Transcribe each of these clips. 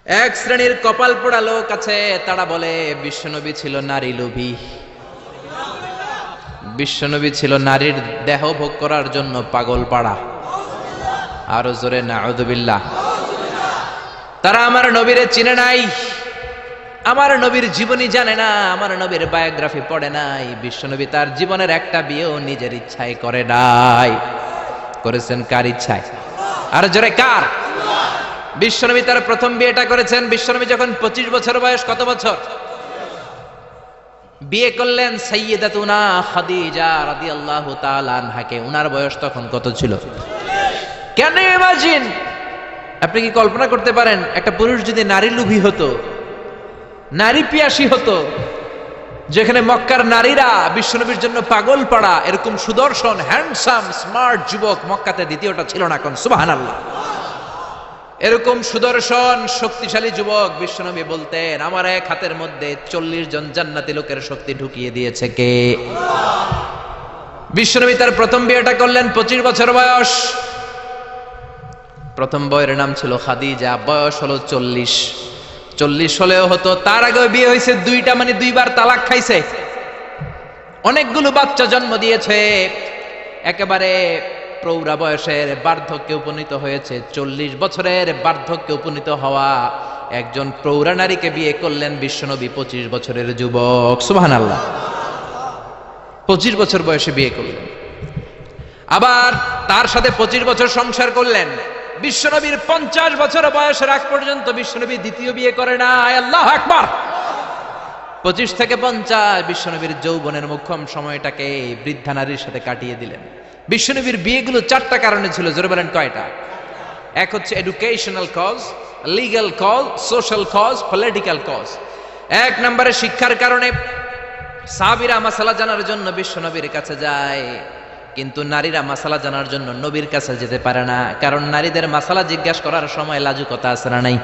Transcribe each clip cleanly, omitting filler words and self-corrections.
এক শ্রেণীর কপাল পোড়া লোক আছে, তারা বলে বিশ্বনবী ছিল নারী লোভী, বিশ্বনবী ছিল নারীর দেহ ভোগ করার জন্য পাগল পাড়া। আরো জোরে নাউযুবিল্লাহ। তারা আমার নবীরে চিনে নাই, আমার নবীর জীবনী জানে না, আমার নবীর বায়োগ্রাফি পড়ে নাই। বিশ্বনবী তার জীবনের একটা বিয়েও নিজের ইচ্ছায় করে নাই। করেছেন কার ইচ্ছায়? আর জোরে কার? বিশ্বনবী তার প্রথম বিয়েটা করেছেন বিশ্বনবী যখন 25 বছর বয়স। কত বছর? বিয়ে করলেন সাইয়্যিদাতুনা খাদিজা রাদিয়াল্লাহু তাআলা আনহাকে। উনার বয়স তখন কত ছিল? Can you imagine? আপনি কি কল্পনা করতে পারেন একটা পুরুষ যদি নারী লোভী হতো, নারী পিয়াসী হতো, যেখানে মক্কার নারীরা বিশ্বনবীর জন্য পাগল পাড়া, এরকম সুদর্শন হ্যান্ডসাম স্মার্ট যুবক মক্কাতে দ্বিতীয়টা ছিল না। কোন সুবহানাল্লাহ। এরকম সুদর্শন শক্তিশালী যুবক বিশ্বনবী বলতেন, আমার এক হাতের মধ্যে 40 জন জান্নাতি লোকের শক্তি ঢুকিয়ে দিয়েছে কে? বিশ্বনবী তার প্রথম বিয়েটা করলেন 25 বছর বয়স। প্রথম বউয়ের নাম ছিল খাদিজা, বয়স হলো 40 হলেও হতো। তার আগে বিয়ে হয়েছে দুইটা, মানে দুইবার তালাক খাইছে, অনেকগুলো বাচ্চা জন্ম দিয়েছে, একেবারে প্রৌঢ়া বয়সের বার্ধক্যে উপনীত হয়েছে। 40 বছরের বার্ধক্যে উপনীত হওয়া একজন প্রৌঢ়া নারীকে বিয়ে করলেন বিশ্বনবী 25 বছরের যুবক। সুবহানাল্লাহ। 25 বছর বয়সে বিয়ে করলেন, আবার তার সাথে 25 বছর সংসার করলেন। বিশ্বনবীর 50 বছর বয়সের আগ পর্যন্ত বিশ্বনবী দ্বিতীয় বিয়ে করে না। আল্লাহু আকবার। 25 থেকে 50 বিশ্বনবীর যৌবনের মোক্ষম সময়টাকে বৃদ্ধা নারীর সাথে কাটিয়ে দিলেন। বিশ্বনবীর বিয়েগুলো 4টা কারণে ছিল। জোরে বলেন কয়টা? এক হচ্ছে educational cause, legal cause, social cause, political cause. এক নম্বরে শিক্ষার কারণে। সাহাবীরা মাসালা জানার জন্য বিশ্বনবীর কাছে যায়, কিন্তু নারীরা মাসালা জানার জন্য নবীর কাছে যেতে পারে না, কারণ নারীদের মাসালা জিজ্ঞাসা করার সময় লাজুকতা আছে না নাই?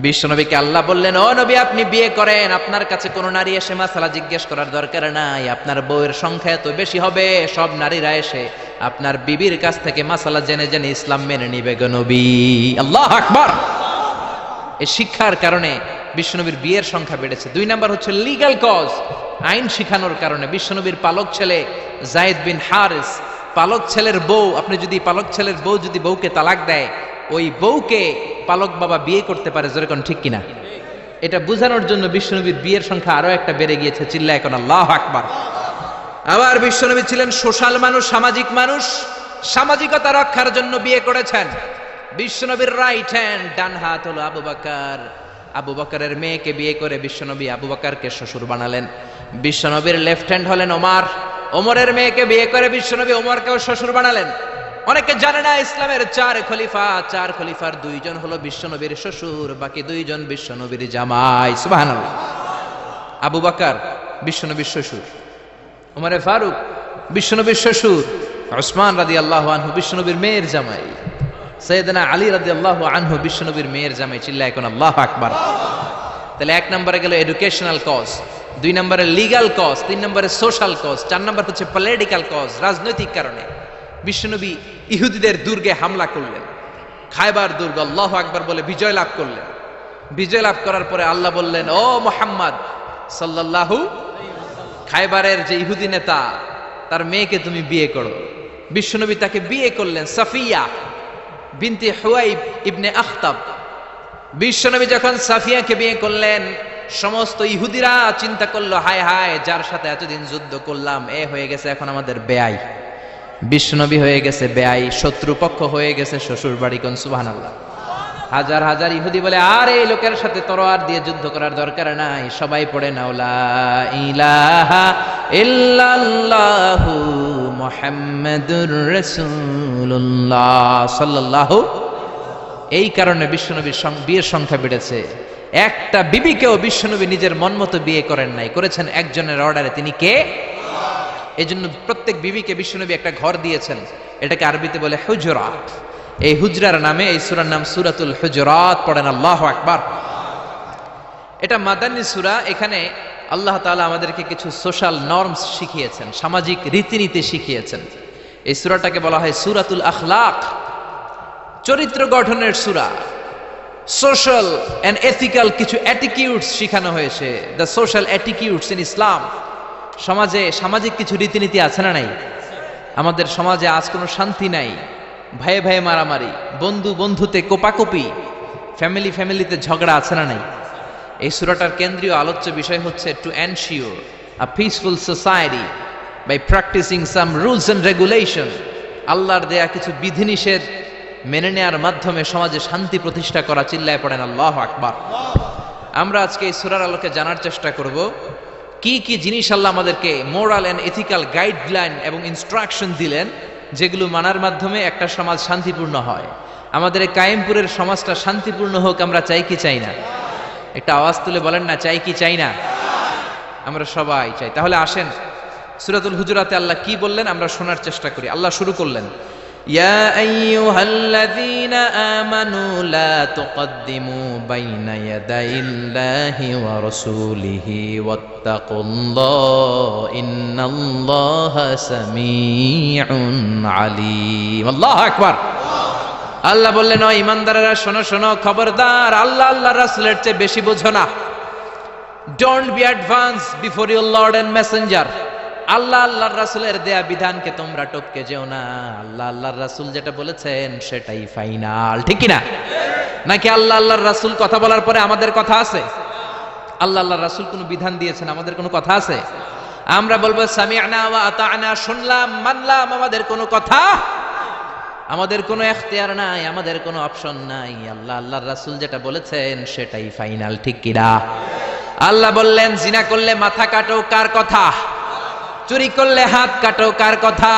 বিশ্বনবীকে আল্লাহ বললেন, ও নবী আপনি বিয়ে করেন, আপনার কাছে কোনো নারী এসে মাসালা জিজ্ঞেস করার দরকার নাই, আপনার বউয়ের সংখ্যা এত বেশি হবে, সব নারীরা এসে আপনার বিবির কাছ থেকে মাসালা জেনে জেনে ইসলাম মেনে নিবে গো নবী। আল্লাহু আকবার। এই শিক্ষার কারণে বিশ্বনবীর বিয়ের সংখ্যা বেড়েছে। 2 নাম্বার হচ্ছে লিগ্যাল কজ, আইন শিখানোর কারণে। বিশ্বনবীর পালক ছেলে যায়েদ বিন হারিস, পালক ছেলের বউ, আপনি যদি পালক ছেলের বউ যদি বউকে তালাক দেয়, ওই বউকে পালক বাবা বিয়ে করতে পারে। জোরে কোন ঠিক কিনা? এটা বোঝানোর জন্য বিশ্বনবীর বিয়ের সংখ্যা আরো একটা বেড়ে গিয়েছে। চিল্লায় কোন আল্লাহু আকবার। আবার বিশ্বনবী ছিলেন সোশ্যাল মানুষ, সামাজিক মানুষ, সামাজিকতা রক্ষার জন্য বিয়ে করেছেন। বিশ্বনবীর রাইট হ্যান্ড, ডান হাত হলো আবু বকর। আবু বকরের মেয়েকে বিয়ে করে বিশ্বনবী আবু বকরকে শ্বশুর বানালেন। বিশ্বনবীর লেফট হ্যান্ড হলেন ওমর। ওমরের মেয়েকে বিয়ে করে বিশ্বনবী ওমরকেও শ্বশুর বানালেন। অনেকে জানে না ইসলামের 4 খলিফা, 4 খলিফার 2 জন হলো বিশ্বনবীর শ্বশুর, বাকি 2 জন বিশ্বনবীর জামাই। সুবহানাল্লাহ। আবু বকর বিশ্বনবীর শ্বশুর, ওমরে ফারুক বিশ্বনবীর শ্বশুর, উসমান রাদিয়াল্লাহু আনহু বিশ্বনবীর মেয়ের জামাই, সাইয়েদনা আলী রাদিয়াল্লাহু আনহু বিশ্বনবীর মেয়ের জামাই। চিল্লায় কোন আল্লাহু আকবার। তাহলে 1 নম্বরে গেল এডুকেশনাল কজ, 2 নম্বরে লিগ্যাল কজ, 3 নম্বরে সোশ্যাল কজ, 4 নম্বর হচ্ছে পলিটিক্যাল কজ, রাজনৈতিক কারণে। বিশ্বনবী ইহুদিদের দুর্গে হামলা করলেন, খায়বার দুর্গ, আল্লাহু আকবার বলে বিজয় লাভ করলেন। বিজয় লাভ করার পরে আল্লাহ বললেন, ও মুহাম্মদ সাল্লাল্লাহু, খায়বারের যে ইহুদি নেতা তার মেয়েকে তুমি বিয়ে করো। বিশ্বনবী তাকে বিয়ে করলেন, সাফিয়া বিনতে হুয়াইব ইবনে আখতাব। বিশ্বনবী যখন সাফিয়াকে বিয়ে করলেন, সমস্ত ইহুদিরা চিন্তা করলো, হায় হায়, যার সাথে এতদিন যুদ্ধ করলাম এ হয়ে গেছে এখন আমাদের বেয়াই। বিশ্বনবী হয়ে গেছে বেয়াই, শত্রুপক্ষ হয়ে গেছে শ্বশুর বাড়ি। কোন সুবহানাল্লাহ। হাজার হাজার ইহুদি বলে, আর এই লোকের সাথে তরোয়ার দিয়ে যুদ্ধ করার দরকার নাই, সবাই পড়ে নাও লা ইলাহা ইল্লাল্লাহু মুহাম্মাদুর রাসূলুল্লাহ সাল্লাল্লাহু। এই কারণে বিশ্বনবীর বিয়ের সংখ্যা বেড়েছে। একটা বিবিকেও বিশ্বনবী নিজের মন মতো বিয়ে করেন নাই, করেছেন একজনের অর্ডারে। তিনি কে? এই জন্য প্রত্যেক বিবিকে বিশ্বনবী একটা ঘর দিয়েছেন, এটাকে আরবিতে বলে হুজরাত। এই হুজরার নামে এই সূরার নাম সূরাতুল হুজরাত। পড়েন আল্লাহু আকবার। এটা মাদানী সূরা। এখানে আল্লাহ তাআলা আমাদেরকে কিছু সোশ্যাল নরমস শিখিয়েছেন, সামাজিক রীতিনীতি শিখিয়েছেন। এই সূরাটাকে বলা হয় সূরাতুল আখলাক, চরিত্র গঠনের সূরা। সোশ্যাল এন্ড এথিক্যাল কিছু অ্যাটিটিউডস শেখানো হয়েছে, দ্য সোশ্যাল অ্যাটিটিউডস ইন ইসলাম। সমাজে সামাজিক কিছু রীতিনীতি আছে না নাই? আমাদের সমাজে আজ কোনো শান্তি নাই, ভাইয়ে ভাইয়ে মারামারি, বন্ধু বন্ধুতে কোপাকুপি, ফ্যামিলিতে ঝগড়া আছে না নাই? এই সূরাটার কেন্দ্রীয় আলোচ্য বিষয় হচ্ছে to ensure a peaceful society by practising some rules and regulation. আল্লাহর দেয়া কিছু বিধিনিষেধ মেনে নেওয়ার মাধ্যমে সমাজে শান্তি প্রতিষ্ঠা করা। চিল্লায় পড়েন আল্লাহু আকবার। আমরা আজকে এই সূরার আলোকে জানার চেষ্টা করব কি কি জিনিস আল্লাহ আমাদেরকে মোরাল এন্ড এথিক্যাল গাইডলাইন এবং ইনস্ট্রাকশন দিলেন, যেগুলো মানার মাধ্যমে একটা সমাজ শান্তিপূর্ণ হয়। আমাদের এই কায়েমপুরের সমাজটা শান্তিপূর্ণ হোক আমরা চাই কি চাই না? একটা আওয়াজ তুলে বলেন না, চাই কি চাই না? আমরা সবাই চাই। তাহলে আসেন সূরাতুল হুজুরাতে আল্লাহ কি বললেন আমরা শোনার চেষ্টা করি। আল্লাহ শুরু করলেন, ইয়া আইয়ুহাল্লাযীনা আমানু লা তুকদ্দিমু বাইনা ইয়াদাইল্লাহি ওয়া রাসূলিহি ওয়াত্তাকুল্লাহ ইন্নাল্লাহা সামিউন আলীম। আল্লাহু আকবার। আল্লাহ বললেন, ও ইমানদারেরা শোনো শোনো, খবরদার আল্লাহ আল্লাহর রাসূলের চেয়ে বেশি বোঝো না। Don't be advance before your Lord and messenger. Allah আল্লাহর রাসূলের দেয়া বিধানকে তোমরা টপকে যেও না। আল্লাহ আল্লাহর রাসূল যেটা বলেছেন সেটাই ফাইনাল, ঠিক কি না? নাকি আল্লাহ আল্লাহর রাসূল কথা বলার পরে আমাদের কথা আছে? আল্লাহ আল্লাহর রাসূল কোনো বিধান দিয়েছেন, আমাদের কোনো কথা আছে? আমরা বলবো সামি'না ওয়া আতা'না, শুনলাম মানলাম, আমাদের কোনো কথা, আমাদের কোনো এখতিয়ার নাই, আমাদের কোনো অপশন নাই। আল্লাহ আল্লাহর রাসূল যেটা বলেছেন সেটাই ফাইনাল, ঠিক কি না? আল্লাহ বললেন, জিনা করলে মাথা কাটো, কার কথা? চুরি করলে হাত কাটো, কার কথা?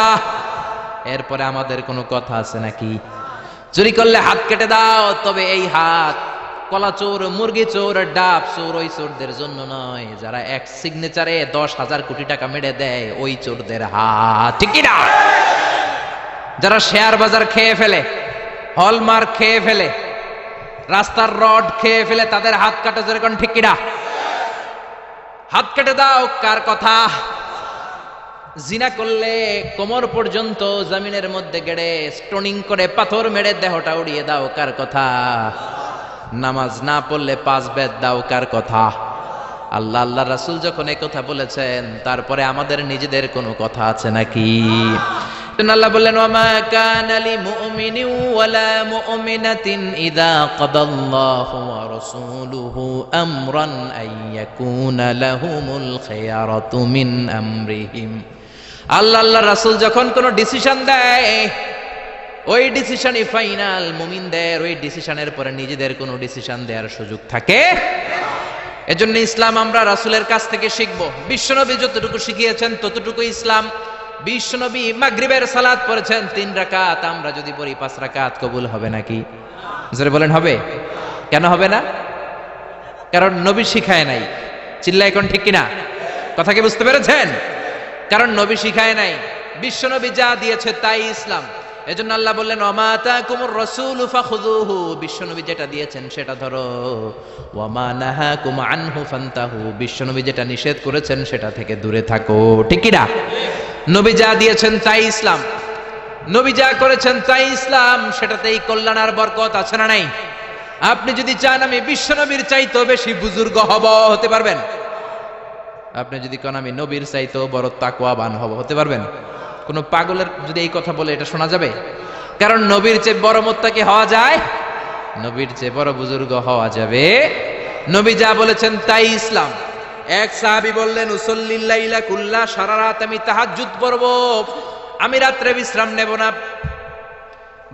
এরপরে আমাদের কোনো কথা আছে নাকি? চুরি করলে হাত কেটে দাও, তবে এই হাত কলা চোর, মুরগি চোর, ডাব চোর ওই চোরদের জন্য নয়, যারা এক সিগনেচারে 10,000 কোটি টাকা মেরে দেয় ওই চোরদের হাত, ঠিক কি না? যারা শেয়ার বাজার খেয়ে ফেলে, হলমার্ক খেয়ে ফেলে, রাস্তার রড খেয়ে ফেলে, তাদের হাত কাটা, যেরকম ঠিক কিনা? হাত কেটে দাও, কার কথা? জিনা করলে কোমর পর্যন্ত জমিনের মধ্যে গেড়ে স্টোনিং করে পাথর মেরে দেহটা উড়িয়ে দাও, কার কথা? নামাজ না পড়লে 5 বেদ দাও, কার কথা? আল্লাহ আল্লাহ রাসূল যখন এই কথা বলেছেন, তারপরে আমাদের নিজেদের কোনো কথা আছে নাকি? আল্লাহ বললেন, ওয়ামা কানা লিমুমিনিন ওয়ালা মুমিনাতিন ইযা কাদাল্লাহু ওয়া রাসূলুহু আমরান আইয়াকুনা লাহুমুল খিয়ারাতু মিন আমরিহিম। আল্লাহ আল্লাহ রাসূল যখন কোনো ডিসিশন দেয়, ওই ডিসিশনই ফাইনাল। মুমিনদের ওই ডিসিশনের পরে নিজেদের কোনো ডিসিশন দেওয়ার সুযোগ থাকে? এজন্য ইসলাম আমরা রাসূলের কাছ থেকে শিখব। বিশ্বনবী যতটুকু শিখিয়েছেন ততটুকু ইসলাম। বিশ্বনবী মাগরিবের সালাত পড়েছেন 3 রাকাত, আমরা যদি পড়ি 5 রাকাত, কবুল হবে নাকি? জোরে বলেন হবে? কেন হবে না? কারণ নবী শিখায় নাই। চিল্লায় কোন ঠিক কিনা? কথা কি বুঝতে পেরেছেন? কারণ নবী শিখায় নাই, বিশ্বনবী যা দিয়েছে তাই ইসলাম। এজন্য আল্লাহ বললেন, ওমা আতাকুমুর রাসূলু ফাখুযুহু, বিশ্বনবী যেটা দিয়েছেন সেটা ধরো। ওয়ামা নাহাকুম আনহু ফান্তাহু, বিশ্বনবী যেটা নিষেধ করেছেন সেটা থেকে দূরে থাকো, ঠিক কি না? নবী যা দিয়েছেন তাই ইসলাম, নবী যা করেছেন তাই ইসলাম, সেটাতেই কল্যাণ আর বরকত আছে না নাই? আপনি যদি চান আমি বিশ্বনবীর চাইতেও বেশি বুজুর্গ হব, হতে পারবেন? আপনি যদি কোন আমি নবীর চাইতেও বড় তাকওয়াবান হব, হতে পারবেন? কোন পাগলের যদি এই কথা বলে এটা শোনা যাবে? কারণ নবীর চেয়ে বড় মুত্তাকি হওয়া যায়, নবীর চেয়ে বড় বুজুর্গ হওয়া যাবে। নবী যা বলেছেন তাই ইসলাম। এক সাহাবী বললেন, উসল্লিল লাইলা কুল্লা, সারা রাত আমি তাহাজ্জুদ পড়ব, আমি রাত্রে বিশ্রাম নেব না।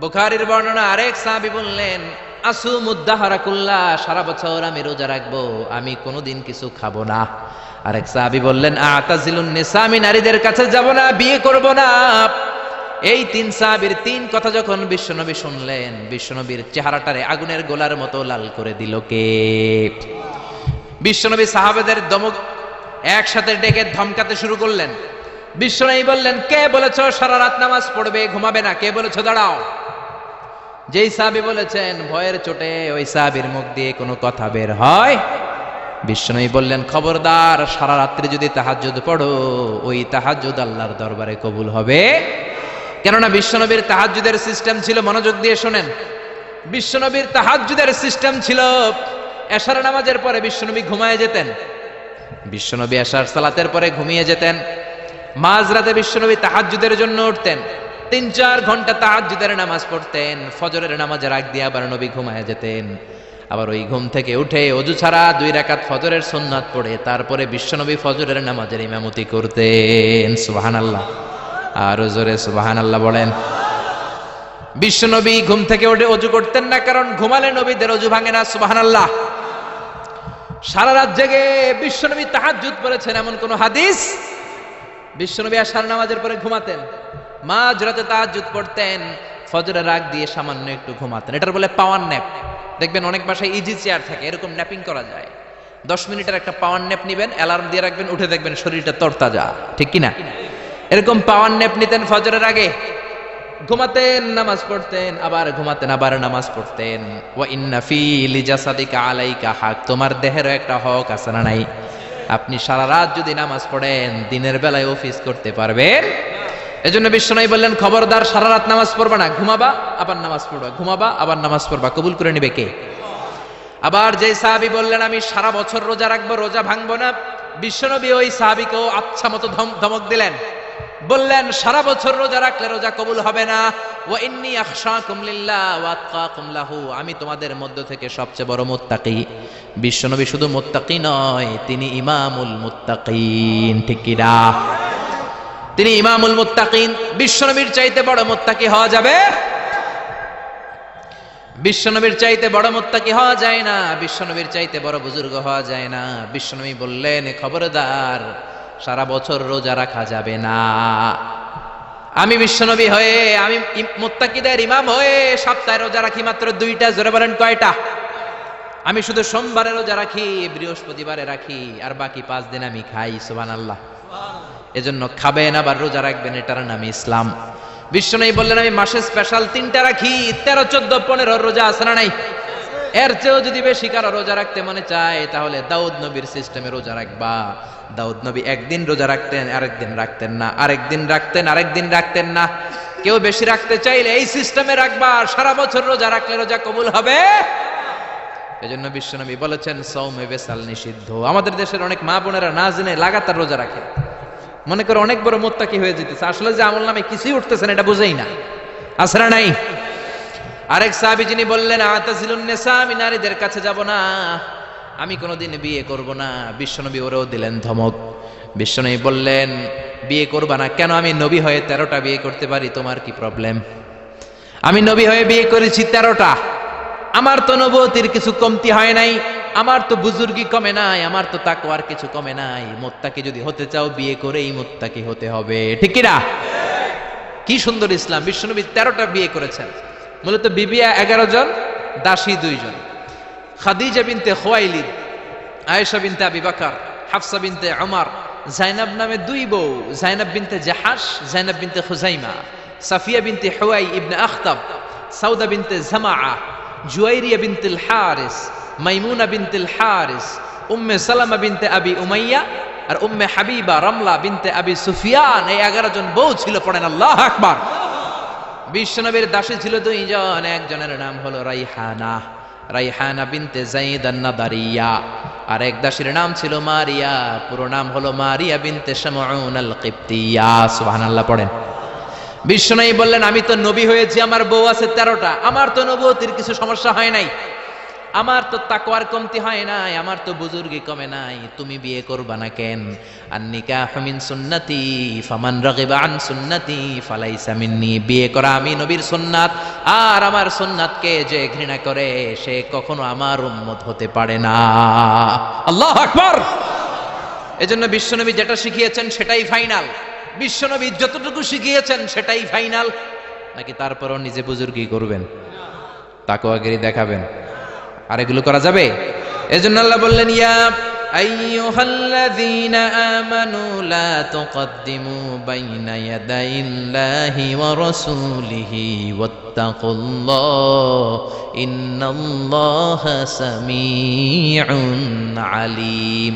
বুখারীর বর্ণনা। আরেক সাহাবী বললেন, আসুমুদ দাহরা কুল্লা, সারা বছর আমি রোজা রাখবো, আমি কোনোদিন কিছু খাবো না। আরেক সাহাবী বললেন, আতাজিলুন নিসা, আমি নারীদের কাছে যাব না, বিয়ে করব না। এই 3 সাহাবীর 3 কথা যখন বিশ্বনবী শুনলেন, বিশ্বনবীর চেহারাটারে আগুনের গোলার মতো লাল করে দিল কে? বিশ্বনবী সাহাবাদের দমক একসাথে ডেকে ধমকাতে শুরু করলেন। বিশ্বনবী বললেন, কে বলেছ সারা রাত নামাজ পড়বে, ঘুমাবে না? কে বলেছ দাঁড়াও? যেই সাহাবী বলেছেন, ভয়ের চোটে ওই সাহাবীর মুখ দিয়ে কোনো কথা বের হয়? বিশ্বনবী বললেন, খবরদার, সারা রাত্রি যদি তাহাজ্জুদ পড়ো, ওই তাহাজ্জুদ আল্লাহর দরবারে কবুল হবে। কেননা বিশ্বনবীর তাহাজ্জুদের সিস্টেম ছিল, মনোযোগ দিয়ে শোনেন, বিশ্বনবীর তাহাজ্জুদের সিস্টেম ছিল, এশার নামাজের পরে বিশ্বনবী ঘুমায় যেতেন। বিশ্বনবী এশার সালাতের পরে ঘুমিয়ে যেতেন। মাঝরাতে বিশ্বনবী তাহাজ্জুদের জন্য উঠতেন, 3-4 ঘন্টা তাহাজ্জুদের নামাজ পড়তেন। ফজরের নামাজের আগ দিয়ে আবার নবী ঘুমায় যেতেন। আবার ওই ঘুম থেকে উঠে ওযু ছাড়া 2 রাকাত ফজরের সুন্নাত পড়ে তারপরে বিশ্বনবী ফজরের নামাজের ইমামতি করতেন। সুবহানাল্লাহ, আর জোরে সুবহানাল্লাহ বলেন। বিশ্বনবী ঘুম থেকে উঠে ওযু করতেন না, কারণ ঘুমালে নবীদের ওযু ভাঙে না। সুবহানাল্লাহ। সারা রাত জেগে বিশ্বনবী তাহাজ্জুদ পড়েছেন এমন কোন হাদিস? বিশ্বনবী আশার নামাজের পরে ঘুমাতেন, মাঝরাতে তাহাজ্জুদ পড়তেন, ফজরের আগ দিয়ে সামান্য একটু ঘুমাতেন। এটার বলে পাওয়ার ন্যাপ। দেখবেন অনেক বাসায় ইজি চেয়ার থাকে, এরকম ন্যাপিং করা যায়। 10 মিনিটের একটা পাওয়ার ন্যাপ নিবেন, অ্যালার্ম দিয়ে রাখবেন, উঠে দেখবেন শরীরটা তরতাজা, ঠিক কিনা? এরকম পাওয়ার ন্যাপ নিতেন ফজরের আগে, ঘুমাতেন, নামাজ পড়তেন, আবার ঘুমাতেন, আবার নামাজ পড়তেন। ওয়া ইন্না ফি লিজাসাদিকা আলাইকা হক, তোমার দেহেরও একটা হক আছে না নাই? আপনি সারা রাত যদি নামাজ পড়েন দিনের বেলায় অফিস করতে পারবেন। এজন্য বিশ্বনবী বললেন, খবরদার সারা রাত নামাজ পড়বা না, ঘুমাবা আবার নামাজ পড়বা, ঘুমাবা আবার নামাজ পড়বা। কবুল করে নিবে কে? আবার যে সাহাবী বললেন আমি সারা বছর রোজা রাখবো, রোজা ভাঙবো না, বিশ্বনবী ওই সাহাবীকেও আচ্ছা মতো ধমক দিলেন, বললেন সারা বছর রোজা রাখলে রোজা কবুল হবে না। ওয়া ইন্নী আখশাকুম লিল্লাহ ওয়া আতকাকুম লাহু, আমি তোমাদের মধ্য থেকে সবচেয়ে বড় মুত্তাকি। বিশ্বনবী শুধু মুত্তাকি নয়, তিনি ইমামুল মুত্তাকিন, ঠিক কি না? তিনি ইমামুল মুত্তাকিন। বিশ্বনবীর চাইতে বড় মুত্তাকি হওয়া যাবে? বিশ্বনবীর চাইতে বড় মুত্তাকি হওয়া যায় না, বিশ্বনবীর চাইতে বড় বুজুর্গ হওয়া যায় না। বিশ্বনবী বললেন, খবরদার সারা বছর রোজা রাখা যাবে না। আমি বিশ্বনবী হয়ে, আমি মুত্তাকিদের ইমাম হয়ে সপ্তাহে রোজা রাখি মাত্র 2টা। জোরে বলেন কয়টা? আমি শুধু সোমবারে রোজা রাখি, বৃহস্পতিবারে রাখি, আর বাকি 5 দিন আমি খাই। সুবহানাল্লাহ। এজন্য খাবেন আবার রোজা রাখবেন, এটার নাম ইসলাম। বিশ্বনবী বললেন আমি মাসে স্পেশাল 3টা রাখি, 13, 14, 15 রোজা আছে না নাই? এর চেয়েও যদি বেশি কারো রোজা রাখতে মনে চায় তাহলে দাউদ নবীর সিস্টেমে রোজা রাখবা। দাউদ নবী একদিন রোজা রাখতেন, আরেকদিন রাখতেন না, আরেকদিন রাখতেন, আরেকদিন রাখতেন না। কেউ বেশি রাখতে চাইলে এই সিস্টেমে রাখবা, সারা বছর রোজা রাখলে রোজা কবুল হবে। এজন্য বিশ্বনবী বলেছেন সওমে বেসাল নিষিদ্ধ। আমাদের দেশের অনেক মা বোনেরা না জেনে লাগাতার রোজা রাখে, মনে করে অনেক বড় মুত্তাকি হয়ে যেতেছে, আসলে যে আমল নামে কিছুই উঠতেছে না এটা বুঝেই না। আসরা নাই? আরেক সাহাবী যিনি বললেন আতাজিলুন নিসা, আমি নারীদের কাছে যাব না, আমি কোনোদিন বিয়ে করব না। বিশ্বনবী ওরেও দিলেন ধমক। বিশ্বনবী বললেন বিয়ে করবা না কেন? আমি নবী হয়ে 13টা বিয়ে করতে পারি, তোমার কি প্রবলেম? আমি নবী হয়ে বিয়ে করেছি 13টা, আমার তো নবুয়তির কিছু কমতি হয় নাই, আমার তো বুজুর্গি কমে নাই, আমার তো তাকওয়ার কিছু কমে নাই। মুত্তাকি যদি হতে চাও বিয়ে করেই মুত্তাকি হতে হবে, ঠিক কি না? কি সুন্দর ইসলাম! বিশ্বনবী 13টা বিয়ে করেছেন। মূলত বিবিয়া 11 জন, দাসী 2 জন। খাদিজা বিনতে খুয়াইলিদ, আয়েশা বিনতে আবি বকর, হাফসা বিনতে উমর, জাইনাব নামে 2 বউ, জাইনাব বিনতে জাহাশ, জাইনাব বিনতে খুজাইমা, সাফিয়া বিনতে হুয়াই ইবনে আখতাব, সাউদা বিনতে জামাআ, জুয়াইরিয়া বিনতুল হারিস, মাইমুনা বিনতুল হারিস, উম্মে সালামা বিনতে আবি উমাইয়া, আর উম্মে হাবিবা রামলা বিনতে আবি সুফিয়ান। এই 11 জন বউ ছিল। পড়েন আল্লাহু আকবার। বিশ্বনবীর দাসী ছিল 2 জন, একজনের নাম হলো রাইহানা, রাইহানা বিনতে যায়েদ আন-নাদারিয়া, আর এক দাসীর নাম ছিল মারিয়া, পুরো নাম হলো মারিয়া বিনতে শামউন আল-কিবতিয়া। সুবহানাল্লাহ পড়েন। বিশ্বনবী বললেন আমি তো নবী হয়েছি, আমার বউ আছে 13টা, আমার তো নবুয়তির কিছু সমস্যা হয় নাই, আমার তো তাকওয়ার কমতি হয় নাই, আমার তো বুজুর্গি কমে নাই, তুমি বিয়ে করবা না কেন? আন-নিকাহু মিন সুন্নতি ফামান রাগিবা আন সুন্নতি ফালাইসা মিন্নি। বিয়ে করা আমি নবীর সুন্নাত, আর আমার সুন্নাতকে যে ঘৃণা করে সে কখনো আমার উম্মত হতে পারে না। আল্লাহু আকবার। এজন্য বিশ্বনবী যেটা শিখিয়েছেন সেটাই ফাইনাল। বিশ্বনবী যতটুকু শিখিয়েছেন সেটাই ফাইনাল। নাকি তারপরও নিজে বুজুর্গি করবেন, তাকওয়াগিরি দেখাবেন, আর এগুলো করা যাবে? এজন্য আল্লাহ বললেন ইয়া আইয়ুহাল্লাযীনা আমানু লা তুকদ্দিমু বাইনা ইয়াদাইল্লাহি ওয়া রাসূলিহি ওয়াত্তাকুল্লাহ ইন্নাল্লাহা সামিউন আলীম।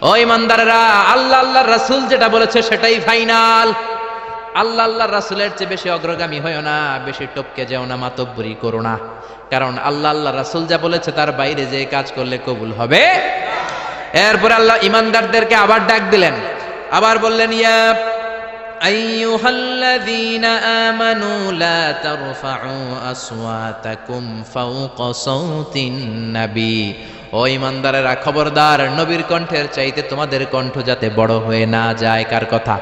ও ইমানদাররা, আল্লাহ আল্লাহর রাসূল যেটা বলেছে সেটাই ফাইনাল। আল্লাহ আল্লাহ রাসূলের চেয়ে বেশি অগ্রগামী হয়ো না, বেশি টপকে যেও না, মাতব্বরি করো না। কারণ আল্লাহ আল্লাহ রাসূল যা বলেছে তার বাইরে যে কাজ করলে কবুল হবে। এরপর আল্লাহ ইমানদারদেরকে আবার ডাক দিলেন, আবার বললেন, ইয়া আইয়ুহাল্লাযীনা আমানু লা তারফাউ আসওয়াতাকুম ফাওকা সাওতিন নবী। ও ইমানদারেরা, খবরদার, নবীর কণ্ঠের চাইতে তোমাদের কণ্ঠ যাতে বড় হয়ে না যায়। কার কথা?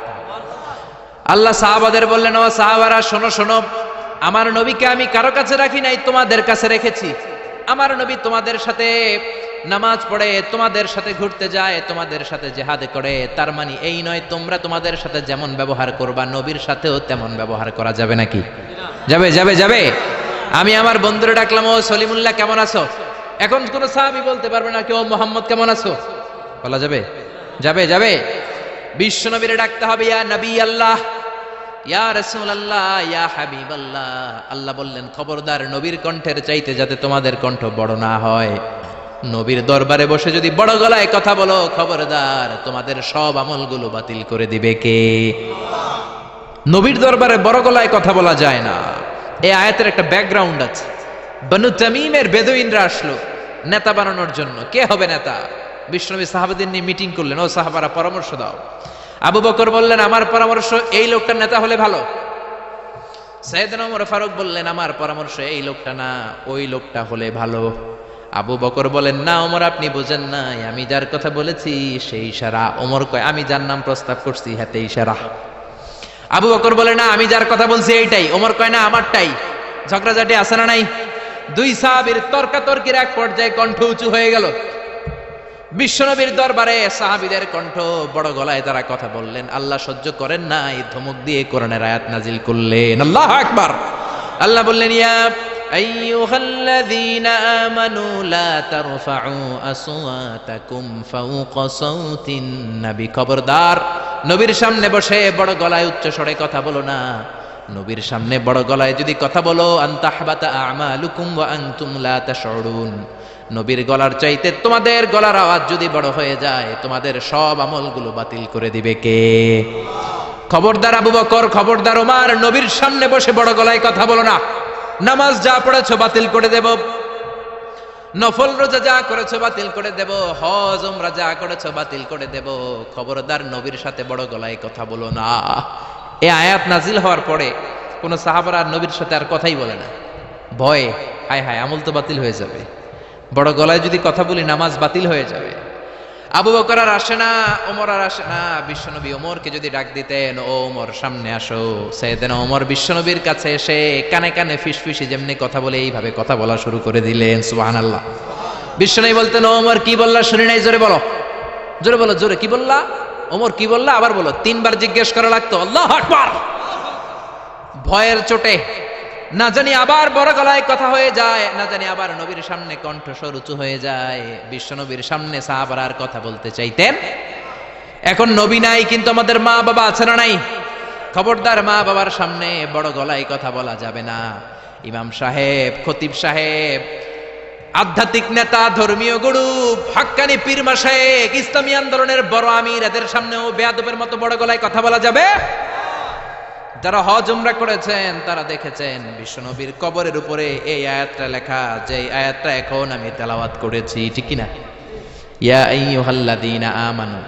আল্লাহ সাহাবাদের বললেন, ও সাহাবারা, শোনো শোনো, আমার নবীকে আমি কারো কাছে রাখি নাই, তোমাদের কাছে রেখেছি। আমার নবী তোমাদের সাথে নামাজ পড়ে, তোমাদের সাথে ঘুরতে যায়, তোমাদের সাথে জিহাদ করে। তার মানে এই নয় তোমরা তোমাদের সাথে যেমন ব্যবহার করবা নবীর সাথেও তেমন ব্যবহার করা যাবে নাকি? যাবে যাবে যাবে। আমি আমার বন্ধুরে ডাকলাম, ও সলিমুল্লাহ কেমন আছো? এখন কোন সাহাবী বলতে পারবে না কেউ মোহাম্মদ কেমন আছো, বলা যাবে? যাবে যাবে। বিশ্ব নবীরে ডাকতে হবে, ইয়া নবী আল্লাহ, ইয়া রাসূলুল্লাহ, ইয়া হাবিবাল্লাহ। আল্লাহ বললেন, খবরদার, নবীর কণ্ঠের চাইতে যাতে তোমাদের কণ্ঠ বড় না হয়। নবীর দরবারে বসে যদি বড় গলায় কথা বলো, খবরদার, তোমাদের সব আমলগুলো বাতিল করে দিবে কে? নবীর দরবারে বড় গলায় কথা বলা যায় না। এই আয়াতের একটা ব্যাকগ্রাউন্ড আছে। বনু তামিমের বেদুইনরা আসলো নেতা বানানোর জন্য। কে হবে নেতা? বিশ্বনবী সাহাবাদের নিয়ে মিটিং করলেন, ও সাহাবারা পরামর্শ দাও। আবু বকর বললেন, আমার পরামর্শ এই লোকটার নেতা হলে ভালো। সাইয়েদনা ওমর ফারুক বললেন, আমার পরামর্শ এই লোকটা না, ওই লোকটা হলে ভালো। আবু বকর বলেন, না ওমর, আপনি বোঝেন নাই, আমি যার কথা বলেছি সেই ইশারা। ওমর কয়, আমি যার নাম প্রস্তাব করছি হাতে ইশারা। আবু বকর বলে, না আমি যার কথা বলছি এইটাই। ওমর কয়, না আমারটাই। ঝগড়াঝাটি আছে না নাই? দুই সাহাবীর তর্কাতর্কির এক পর্যায়ে কণ্ঠ উঁচু হয়ে গেল। বিশ্বনবীর দরবারে সাহাবীদের কণ্ঠ বড় গলায় তারা কথা বললেন। আল্লাহ সহ্য করেন নাই, ধমক দিয়ে কোরআনের আয়াত নাজিল করলেন। আল্লাহু আকবার। আল্লাহ বললেন, ইয়া আইয়ুহাল্লাযীনা আমানু লা তারফাউ আসওয়াতাকুম ফাওকা সাওতিন নবী। খবরদার, নবীর সামনে বসে বড় গলায় উচ্চ স্বরে কথা বলো না। নবীর সামনে বড় গলায় যদি কথা বলো, আনতাহবাতা আমালুকুম ওয়া আনতুম লা তাশউরুন। নবীর গলার চাইতে তোমাদের গলার আওয়াজ যদি বড় হয়ে যায়, তোমাদের সব আমলগুলো বাতিল করে দিবে কে? খবরদার আবু বকর, খবরদার ওমর, নবীর সামনে বসে বড় গলায় কথা বলো না। নামাজ যা পড়েছো বাতিল করে দেব, নফল রোজা যা করেছো বাতিল করে দেব, হজ উমরা যা করেছো বাতিল করে দেব। খবরদার, নবীর সাথে বড় গলায় কথা বলো না। এই আয়াত নাজিল হওয়ার পরে কোন সাহাবারা নবীর সাথে আর কথাই বলে না, ভয়ে, হায় হায় আমল তো বাতিল হয়ে যাবে, বড় গলায় যদি কথা বলি নামাজ বাতিল হয়ে যাবে। আবু বকর আর আসে না, ওমর আর আসে না। বিশ্বনবী ওমরকে যদি ডাক দিতেন, ও ওমর সামনে আসো, সাইয়েদনা ওমর বিশ্বনবীর কাছে এসে কানে কানে ফিসফিসি যেমনি কথা বলে এইভাবে কথা বলা শুরু করে দিলেন। সুবহানাল্লাহ। বিশ্বনবী বলতেন, ও ওমর কি বললা শুনি নাই, জোরে বলো, জোরে বলো, জোরে, কি বললা? ওমর কি বললা আবার বলো। তিনবার জিজ্ঞেস করা লাগতো। আল্লাহু আকবার। ভয়ের চোটে না জানি আবার বড় গলায় কথা হয়ে যায়, না জানি আবার নবীর সামনে কণ্ঠস্বর উঁচু হয়ে যায়। বিশ্ব নবীর সামনে সাহাবারা আর কথা বলতে চাইতেন। এখন নবী নাই, কিন্তু আমাদের মা বাবা আছে না নাই? খবরদার, মা বাবার সামনে বড় গলায় কথা বলা যাবে না। ইমাম সাহেব, খতিব সাহেব, আধ্যাত্মিক নেতা, ধর্মীয় গুরু, হাক্কানি পীর মাশায়েখ, ইসলামী আন্দোলনের বড় আমির, এদের সামনেও বেয়াদবের মতো বড় গলায় কথা বলা যাবে? যারা হজ উমরা করেছেন তারা দেখেছেন বিশ্বনবীর কবরের উপরে এই আয়াতটা লেখা, যে আয়াতটা এখন আমি তেলাওয়াত করেছি, ঠিক কি না? ইয়া আইয়ুহাল্লাযীনা আমানু,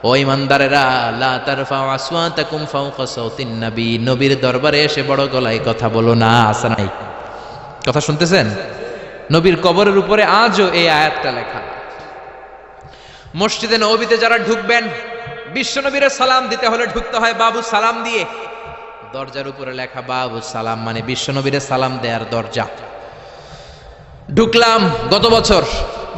ও ঈমানদারেরা, লা তারফাউ আসওয়াতাকুম ফাওকা সাওতিন নবী। নবীর দরবারে এসে বড় গলায় কথা বলো না। আছে নাই? কথা শুনতেছেন? নবীর কবরের উপরে আজও এই আয়াতটা লেখা। মসজিদে নববীতে যারা ঢুকবেন, বিশ্বনবীর সালাম দিতে হলে ঢুকতে হয় বাবু সালাম দিয়ে। দরজার উপরে লেখা বাবু সালাম, মানে বিশ্বনবীর সালাম দেয়ার দরজা। ঢুকলাম গত বছর,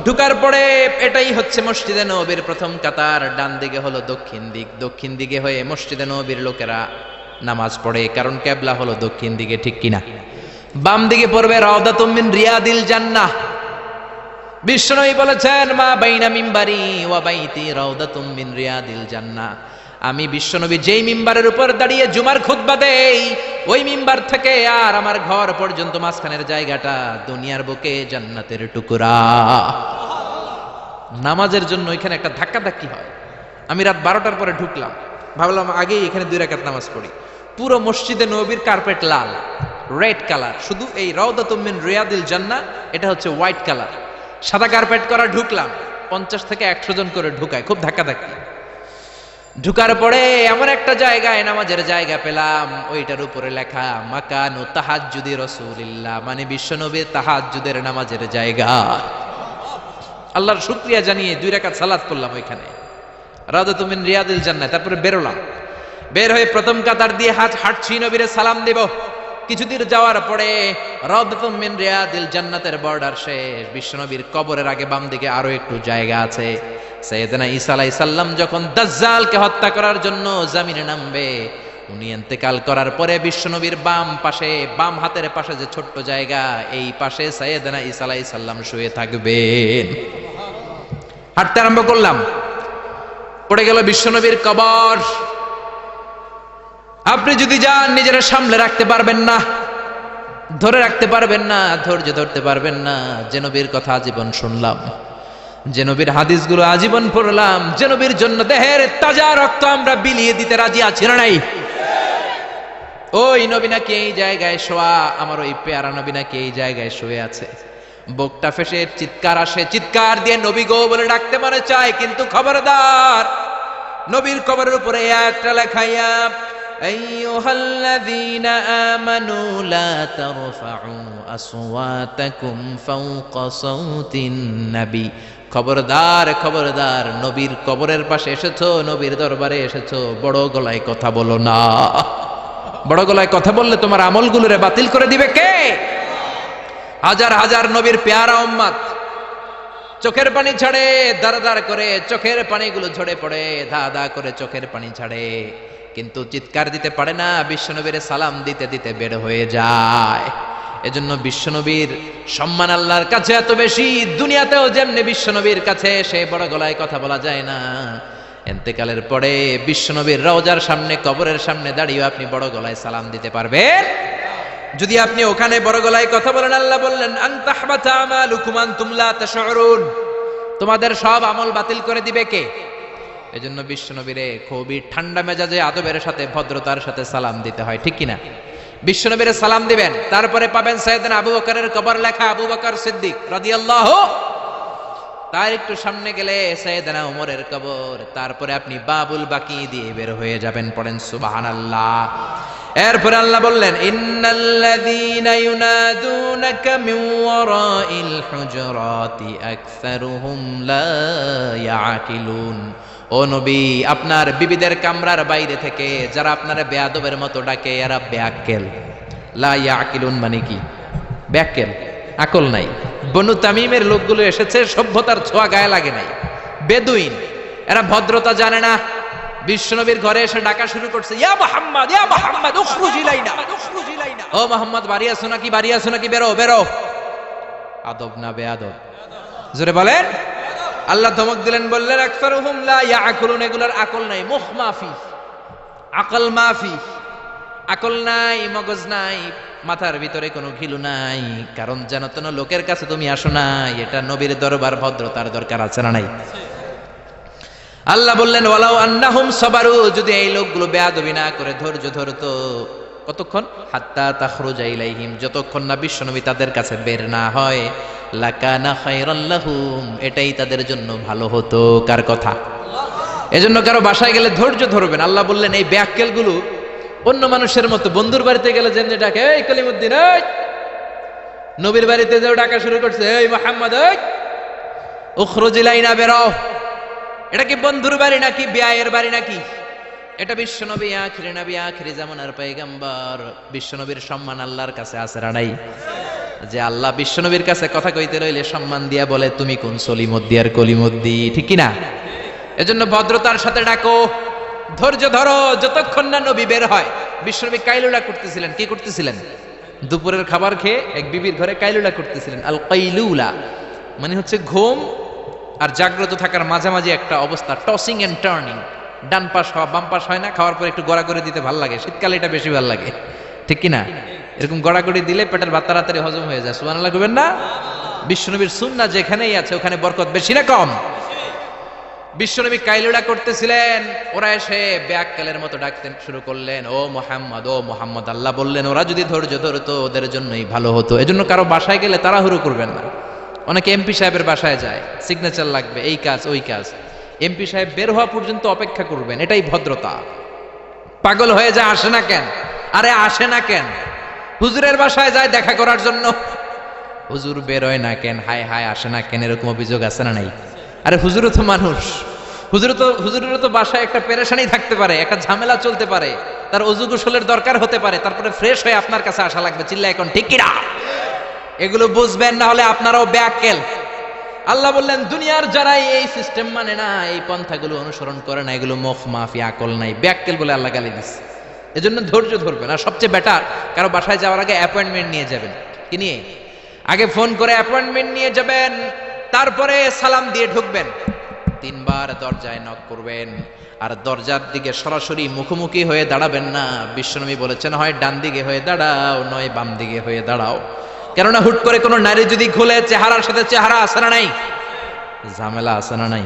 ঢুকার পরে এটাই হচ্ছে মসজিদে নববীর প্রথম কাতার। ডান দিকে হলো দক্ষিণ দিক, দক্ষিণ দিকে হয়ে মসজিদে নববীর লোকেরা নামাজ পড়ে, কারণ কিবলা হলো দক্ষিণ দিকে, ঠিক কিনা? বাম দিকে পড়বে রাউদাতুম মিন রিয়াদিল জান্নাহ। বিশ্বনবী বলেছেন, মা বাইনা মিম্বারি ওয়া বাইতি রাউদাতুম মিন রিয়াদিল জান্নাহ। আমি বিশ্বনবী যেই মিম্বারের উপর দাঁড়িয়ে জুমার খুতবা দেই, ওই মিম্বার থেকে আর আমার ঘর পর্যন্ত মাঝখানের জায়গাটা দুনিয়ার বুকে জান্নাতের টুকরা। নামাজের জন্য এখানে একটা ধাক্কা ধাক্কি হয়। আমি রাত 12টার পরে ঢুকলাম, ভাবলাম আগেই এখানে 2 রাকাত নামাজ পড়ি। পুরো মসজিদে নববীর কার্পেট লাল, রেড কালার, শুধু এই রাউদাতুম মিন রিয়াদিল জান্নাহ এটা হচ্ছে হোয়াইট কালার, সাদা কার্পেট করা। ঢুকলাম, 50 থেকে 100 জন করে ঢুকায়, খুব ধাক্কাধাক্কি। ঢুকার পরে এমন একটা জায়গায় নামাজের জায়গা পেলাম, ওইটার উপরে লেখা মাকানু তাহাজ্জুদি রাসূলিল্লাহ, মানে বিশ্বনবীর তাহাজ্জুদের নামাজের জায়গা। আল্লাহর শুকরিয়া জানিয়ে 2 রাকাত সালাত পড়লাম ওইখানে, রাউদাতুম মিন রিয়াদিল জান্নাহ। তারপরে বেরোলাম, বের হয়ে প্রথম কাতার দিয়ে হাঁটছি, নবীরে সালাম দেব। কিছুদিন যাওয়ার পরে রাউদাতুম মিন রিয়াদিল জান্নাতের বর্ডার শেষ, বিশ্বনবীর কবরের আগে বাম দিকে আরো একটু জায়গা আছে। সাইয়েদনা ঈসা আলাইহিস সালাম যখন দাজ্জালকে হত্যা করার জন্য জমিনে নামবে, উনি ইন্তেকাল করার পরে বিশ্বনবীর বাম পাশে, বাম হাতের পাশে যে ছোট্ট জায়গা, এই পাশে সাইয়েদনা ঈসা আলাইহিস সালাম শুয়ে থাকবেন। হাঁটতে আরম্ভ করলাম, পড়ে গেল বিশ্বনবীর কবর। আপনি যদি যান, নিজেরা সামলে রাখতে পারবেন না, ধরে রাখতে পারবেন না, ধৈর্য ধরতে পারবেন না। যে নবীর কথা আজীবন শুনলাম, যে নবীর হাদিসগুলো আজীবন পড়লাম, যে নবীর জন্য দেহের তাজা রক্ত আমরা বিলিয়ে দিতে রাজি আছি না নাই? ওই নবী নাকি এই জায়গায় শোয়া, আমার ওই পেয়ারা নবী নাকি এই জায়গায় শুয়ে আছে। বুকটা ফেসে চিৎকার আসে, চিৎকার দিয়ে নবী গো বলে ডাকতে মনে চায়, কিন্তু খবরদার, নবীর কবরের উপরে একটা লেখাইয়া আইয়ুহাল্লাযীনা আমানু লা তারফাউ আসওয়াতাকুম ফাওকা সাওতিন নবী। খবরদার, খবরদার, নবীর কবরের পাশে এসেছো, নবীর দরবারে এসেছো, বড় গলায় কথা বলো না। বড় গলায় কথা বললে তোমার আমলগুলোরে বাতিল করে দিবে কে? হাজার হাজার নবীর পেয়ারা উম্মত চোখের পানি ছাড়ে, দাঁড় দাঁড় করে চোখের পানিগুলো ঝরে পড়ে, ধা ধা করে চোখের পানি ছাড়ে, কিন্তু চিৎকার দিতে পারে না। বিশ্বনবীর সালাম দিতে দিতে বের হয়ে যায়। এজন্য বিশ্বনবীর সম্মান আল্লাহর কাছে এত বেশি, দুনিয়াতেও যেমনি বিশ্বনবীর কাছে সে বড় গলায় কথা বলা যায় না, ইন্তেকালের পরে বিশ্বনবীর রওজার সামনে, কবরের সামনে দাঁড়িয়ে আপনি বড় গলায় সালাম দিতে পারবেন? যদি আপনি ওখানে বড় গলায় কথা বলেন, আল্লাহ বললেন আনতাহবাতা আমালুকুম আনতুম লা তাশউরুন, তোমাদের সব আমল বাতিল করে দিবে কে? এজন্য বিশ্বনবীরে খুবই ঠান্ডা মেজাজে, আদবের সাথে, ভদ্রতার সাথে সালাম দিতে হয়, ঠিক কিনা? বিশ্বনবীরে সালাম দিবেন, তারপরে পাবেন সাইয়েদনা আবু বকরের কবর লেখা আবু বকর সিদ্দিক রাদিয়াল্লাহু, তার একটু সামনে গেলে সাইয়েদনা ওমরের কবর, তারপরে আপনি বাবুল বাকি দিয়ে বের হয়ে যাবেন। পড়েন সুবহানাল্লাহ। এরপরে আল্লাহ বললেন ইন্নাল্লাযীনা ইউনাদুনাকা মিন ওয়ারাইল হুজুরাতি আকসারুহুম লা ইয়াকিলুন। ও নবী, আপনার বিবিদের কামরার বাইরে থেকে যারা আপনারা বেয়াদবের মতো ডাকে, এরা বেআক্কেল। লা ইয়াকিলুন মানে কি? বেআক্কেল, আকল নাই। বনু তামিমের লোকগুলো এসেছে, সভ্যতার ছোঁয়া গায়ে লাগে নাই, বেদুইন, এরা ভদ্রতা জানে না। বিশ্বনবীর ঘরে এসে ডাকা শুরু করছে, ইয়া মুহাম্মদ, ইয়া মুহাম্মদ উখরুজ ইলাইনা, ও মুহাম্মদ বাড়ি আছো নাকি, বাড়ি আছো নাকি, বেরো বেরো। আদব না বেয়াদব? জোরে বলেন। আল্লাহ ধমক দিলেন, বললেন আকসারুহুম লা ইয়াকুলুন, এগুলোর আকল নাই, মুখ মাফি, আকল মাফি, আকল নাই, মগজ নাই, মাথার ভিতরে কোনো ঘিলু নাই। কারণ যেন তেন লোকের কাছে তুমি আসো না, এটা নবীর দরবার, ভদ্রতার দরকার আছে না নাই? আল্লাহ বললেন ওয়ালাউ আন্নাহুম সাবারু, যদি এই লোকগুলো বেয়াদবি না করে ধৈর্য ধরতো, কতক্ষণ? হাত্তা তাখরুজা ইলাইহিম, যতক্ষণ না বিশ্বনবী তাদের কাছে বের না হয়, লাকানা খায়রাল লাহুম, এটাই তাদের জন্য ভালো হতো। কার কথা? এজন্য কারো বাসায় গেলে ধৈর্য ধরবেন। আল্লাহ বললেন এই বেয়াক্কেল গুলো অন্য মানুষের মতো, বন্ধুর বাড়িতে গেলে যেমনি ডাকে, এই কলিমুদ্দিন, এই, নবীর বাড়িতে যেও ডাকা শুরু করছে, এই মুহাম্মদ, এই উখরুজ ইলাইনা, বেরো। এটা কি বন্ধুর বাড়ি নাকি বিয়ায়ের বাড়ি নাকি? এটা বিশ্বনবী, আখিরি নবী, আখিরি জামানার পয়গম্বর। বিশ্বনবীর সম্মান আল্লাহর কাছে আছে না নাই? যে আল্লাহ বিশ্বনবীর কাছে কথা কইতে রইলে সম্মান দিয়া বলে, তুমি কোন সলিমদ্দি আর কলিমদ্দি, ঠিক কি না? এজন্য ভদ্রতার সাথে ডাকো, ধৈর্য ধরো যতক্ষণ না নবী বের হয়। বিশ্বনবী কাইলুলা করতেছিলেন। কি করতেছিলেন? দুপুরের খাবার খেয়ে এক বিবির ঘরে কাইলুলা করতেছিলেন। আল কাইলুলা মানে হচ্ছে ঘুম আর জাগ্রত থাকার মাঝামাঝি একটা অবস্থা, টসিং এন্ড টার্নিং, ডান পাশ হওয়া বাম পাশ হয় না, খাওয়ার পর একটু গড়াগড়ি দিতে ভালো লাগে, শীতকালে এটা বেশি ভালো লাগে, ঠিক কিনা? এরকম গড়াগড়ি দিলে পেটের ভাত তাড়াতাড়ি হজম হয়ে যায়। সুবহানাল্লাহ কইবেন না? বিশ্বনবীর সুন্নাহ যেখানেই আছে ওখানে বরকত বেশি না কম? বিশ্বনবী কাইলুলা করতেছিলেন, ওরা এসে বেয়াক্কেলের মতো ডাকতে শুরু করলেন, ও মোহাম্মদ। আল্লাহ বললেন ওরা যদি ধৈর্য ধরতো ওদের জন্যই ভালো হতো। এজন্য কারো বাসায় গেলে তাড়াহুড়ো করবেন না। অনেকে এমপি সাহেবের বাসায় যায়, সিগনেচার লাগবে, এই কাজ ওই কাজ। এমপি সাহেব বের হওয়া পর্যন্ত অপেক্ষা করবেন, এটাই ভদ্রতা। পাগল হয়ে যায়, আসে না কেন? আরে আসে না কেন? হুজুরের বাসায় যায় দেখা করার জন্য, হুজুর বের হয় না কেন? হায় হায় আসে না কেন? এরকম অভিযোগ আছে না নাই? আরে হুজুরও তো মানুষ, হুজুরেরও তো বাসায় একটা পেরেশানি থাকতে পারে, একটা ঝামেলা চলতে পারে, তার অজু গোসলের দরকার হতে পারে, তারপরে ফ্রেশ হয়ে আপনার কাছে আসা লাগবে। চিল্লা এখন ঠিক কিনা? এগুলো বুঝবেন, না হলে আপনারাও বেয়াক্কেল। আল্লাহ বললেন দুনিয়ার যারাই এই সিস্টেম মানে না, এই পন্থাগুলো অনুসরণ করে না, এগুলো মুখ মাফি, আকল নাই, বেয়াক্কেল বলে আল্লাহ গালি দিচ্ছে। এজন্য ধৈর্য ধরবেন। আর সবচেয়ে বেটার, কারো বাসায় যাওয়ার আগে অ্যাপয়েন্টমেন্ট নিয়ে যাবেন। কি নিয়ে? আগে ফোন করে অ্যাপয়েন্টমেন্ট নিয়ে যাবেন, তারপরে সালাম দিয়ে ঢুকবেন। 3 বার দরজায় নক করবেন, আর দরজার দিকে সরাসরি মুখোমুখি হয়ে দাঁড়াবেন না। বিশ্বনবী বলেছেন হয় ডান দিকে হয়ে দাঁড়াও, নয় বাম দিকে হয়ে দাঁড়াও। কেননা হুট করে কোনো নারী যদি খুলে, চেহারার সাথে চেহারা আছে না নাই? ঝামেলা আছে না নাই?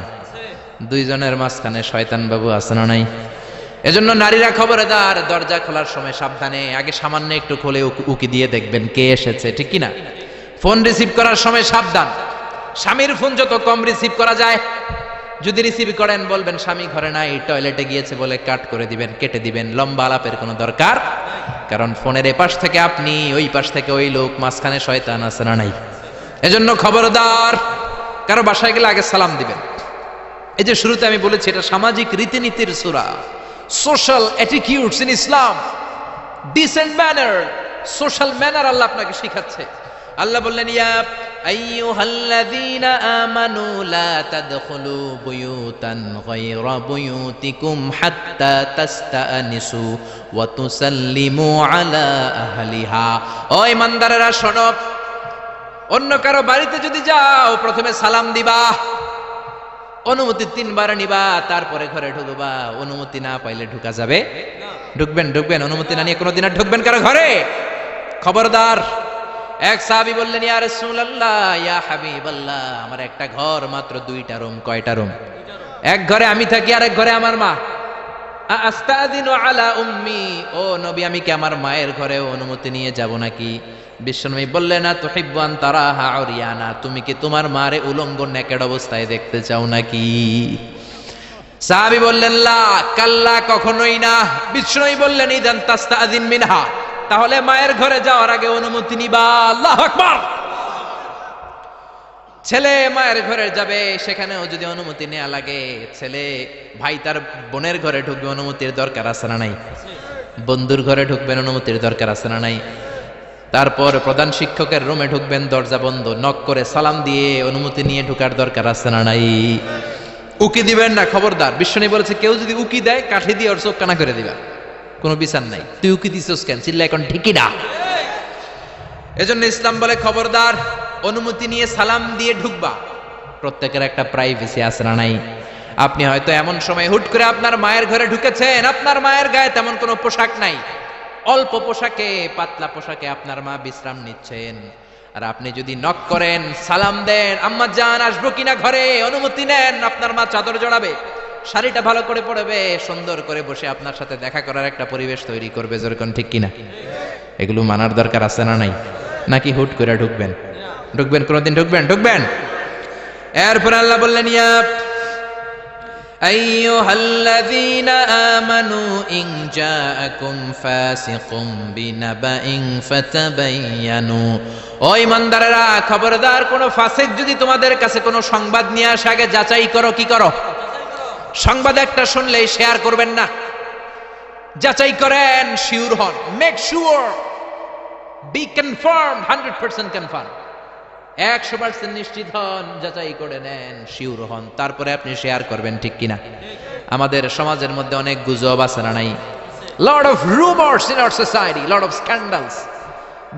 দুইজনের মাঝখানে শয়তান বাবু আছে না নাই? এজন্য নারীরা খবরদার, দরজা খোলার সময় সাবধানে, আগে সামান্য একটু খুলে উকি দিয়ে দেখবেন কে এসেছে, ঠিক কিনা? ফোন রিসিভ করার সময় সাবধান, স্বামীর ফোন যত কম রিসিভ করা যায়। যদি রিসিভ করেন বলবেন স্বামী ঘরে নাই, টয়লেটে গিয়েছে বলে কাট করে দিবেন, কেটে দিবেন। লম্বা আলাপের কোনো দরকার, কারণ ফোনের এপাশ থেকে আপনি, ওই পাশ থেকে ওই লোক, মাঝখানে শয়তান আছে না নাই? এজন্য খবরদার, কারো বাসায় গেলে আগে সালাম দিবেন। এই যে শুরুতে আমি বলেছি, এটা সামাজিক রীতিনীতির সূরা, social attitudes in Islam, decent manner, social manner Allah আপনাকে শিখাচ্ছে। আল্লাহ বললেন ইয়া আইয়ুহাল্লাযীনা আমানু লা তাদখুলু বুয়ুতান গায়রা বুয়ুতিকুম হাত্তা তাস্তানিসু ওয়া তুসাল্লিমু আলা আহলিহা। ও ঈমানদারেরা শোনো, অন্য কারো বাড়িতে যদি যাও প্রথমে সালাম দিবা, অনুমতি 3 বার নিবা, তারপরে ঘরে ঢুকবা। অনুমতি না পাইলে ঢুকা যাবে না। ঢুকবেন, অনুমতি না নিয়ে কোনোদিন আর ঢুকবেন কারো ঘরে? খবরদার। এক সাহাবী বললেন ইয়া রাসূলুল্লাহ, ইয়া হাবিবাল্লাহ, আমার একটা ঘর মাত্র 2টা রুম। কয়টা রুম? এক ঘরে আমি থাকি, আর এক ঘরে আমার মা। আস্তাযিনু আলা উম্মি, ও নবী আমি কি আমার মায়ের ঘরে অনুমতি নিয়ে যাব নাকি? বিশ্বনবী বললেন না তুহিব্বু আন তারাহা উরিয়ানা, তুমি কি তোমার মারে উলঙ্গ নেকেড অবস্থায় দেখতে চাও নাকি? সাহাবী বললেন লা, কাল্লা, কখনোই না। বিশ্বনবী বললেন ইদান তাস্তাযিন মিনহা, তাহলে মায়ের ঘরে যাওয়ার আগে অনুমতি নিবা। আল্লাহু আকবার। ছেলে মায়ের ঘরে যাবে, সেখানেও যদি অনুমতি নেওয়া লাগে, ছেলে ভাই তার বোনের ঘরে ঢুকবে, অনুমতির দরকার আছে না নাই? বন্ধুর ঘরে ঢুকবেন, অনুমতির দরকার আছে না নাই? তারপর প্রধান শিক্ষকের রুমে ঢুকবেন, দরজা বন্ধ, নক করে সালাম দিয়ে অনুমতি নিয়ে ঢুকার দরকার আছে না নাই? উকি দিবেন না, খবরদার। বিশ্বনবী বলেছে কেউ যদি উকি দেয়, কাঠি দিয়ে ওর চোখ কানা করে দিবা, কোনো বিচার নাই। তুই উকি দিছিস কেন? চিল্লা এখন ঠিকই না। এজন্য ইসলাম বলে খবরদার, অনুমতি নিয়ে সালাম দিয়ে ঢুকবা। প্রত্যেকের একটা প্রাইভেসি আছে না নাই? আপনি হয়তো এমন সময় হুট করে আপনার মায়ের ঘরে ঢুকেছেন, আপনার মায়ের গায়ে তেমন কোনো পোশাক নাই, অল্প পোশাকে, পাতলা পোশাকে আপনার মা বিশ্রাম নিচ্ছেন। আর আপনি যদি নক করেন, সালাম দেন, আম্মা জান আসবো কিনা ঘরে, অনুমতি নেন, আপনার মা চাদর জড়াবে, শাড়িটা ভালো করে পরবে, সুন্দর করে বসে আপনার সাথে দেখা করার একটা পরিবেশ তৈরি করবে। যেরকম ঠিক কিনা? এগুলো মানার দরকার আছে না নাই? নাকি হুট করে ঢুকবেন? কোনোদিন ঢুকবেন। এরপর আল্লাহ বললেন ইয়া আইয়ুহাল্লাযীনা আমানু ইন জাআকুম ফাসিকুম বিনাবাইন ফাতাবায়ানু, ও ঈমানদারেরা খবরদার, কোন ফাসিক যদি তোমাদের কাছে কোনো সংবাদ নিয়ে আসে, আগে যাচাই করো। কি করো? সংবাদ একটা শুনলেই শেয়ার করবেন না, যাচাই করেন, শিওর হন, make sure, be confirm, 100% confirm, 100% নিশ্চিত হন, যাচাই করে নেন, শিওর হন, তারপরে আপনি শেয়ার করবেন, ঠিক কিনা? আমাদের সমাজের মধ্যে অনেক গুজব আছে না নাই? Lot of rumours in our society, lot of scandals.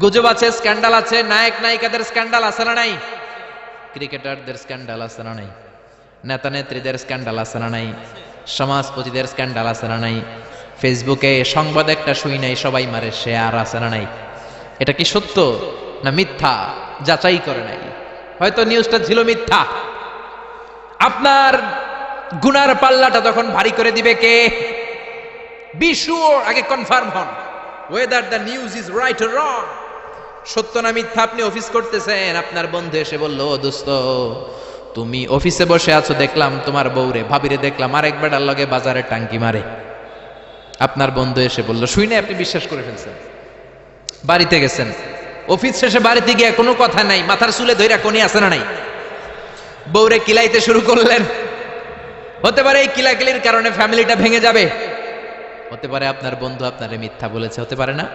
গুজব আছে, স্ক্যান্ডাল আছে, নায়ক নায়িকাদের স্ক্যান্ডাল আছে না নাই? ক্রিকেটারদের স্ক্যান্ডাল আছে না নাই? নেতা নেত্রীদের স্ক্যান্ডাল আছে না নাই? সমাজপতিদের স্ক্যান্ডাল আছে না নাই? ফেসবুকে সংবাদ একটা শুই নাই, সবাই মারে শেয়ার, আছে না নাই? এটা কি সত্য না মিথ্যা? যাচাই করে নাই, হয়তো নিউজটা ছিল মিথ্যা। আপনার গুনার পাল্লাটা তখন ভারী করে দিবে কে? বি শিওর, আগে কনফার্ম হন whether the news is right or wrong. সত্য না মিথ্যা? আপনি অফিস করতেছেন, আপনার বন্ধু এসে বলল, ও দোস্ত, তুমি অফিসে বসে আছো, দেখলাম তোমার বউরে ভাবিরে দেখলাম আরেক বেটার লগে বাজারে টাঙ্কি মারে। আপনার বন্ধু এসে বলল, শুই না আপনি বিশ্বাস করে ফেলছেন। বাড়িতে গেছেন, অফিস শেষে বাড়িতে গিয়ে কোনো কথা নাই, মাথার চুলে ধইরা কোনি আছে না নাই, বউরে কিলাইতে শুরু করলেন। হতে পারে এই কিলাকিলির কারণে ফ্যামিলিটা ভেঙে যাবে। হতে পারে আপনার বন্ধু আপনারে মিথ্যা বলেছে, হতে পারে না?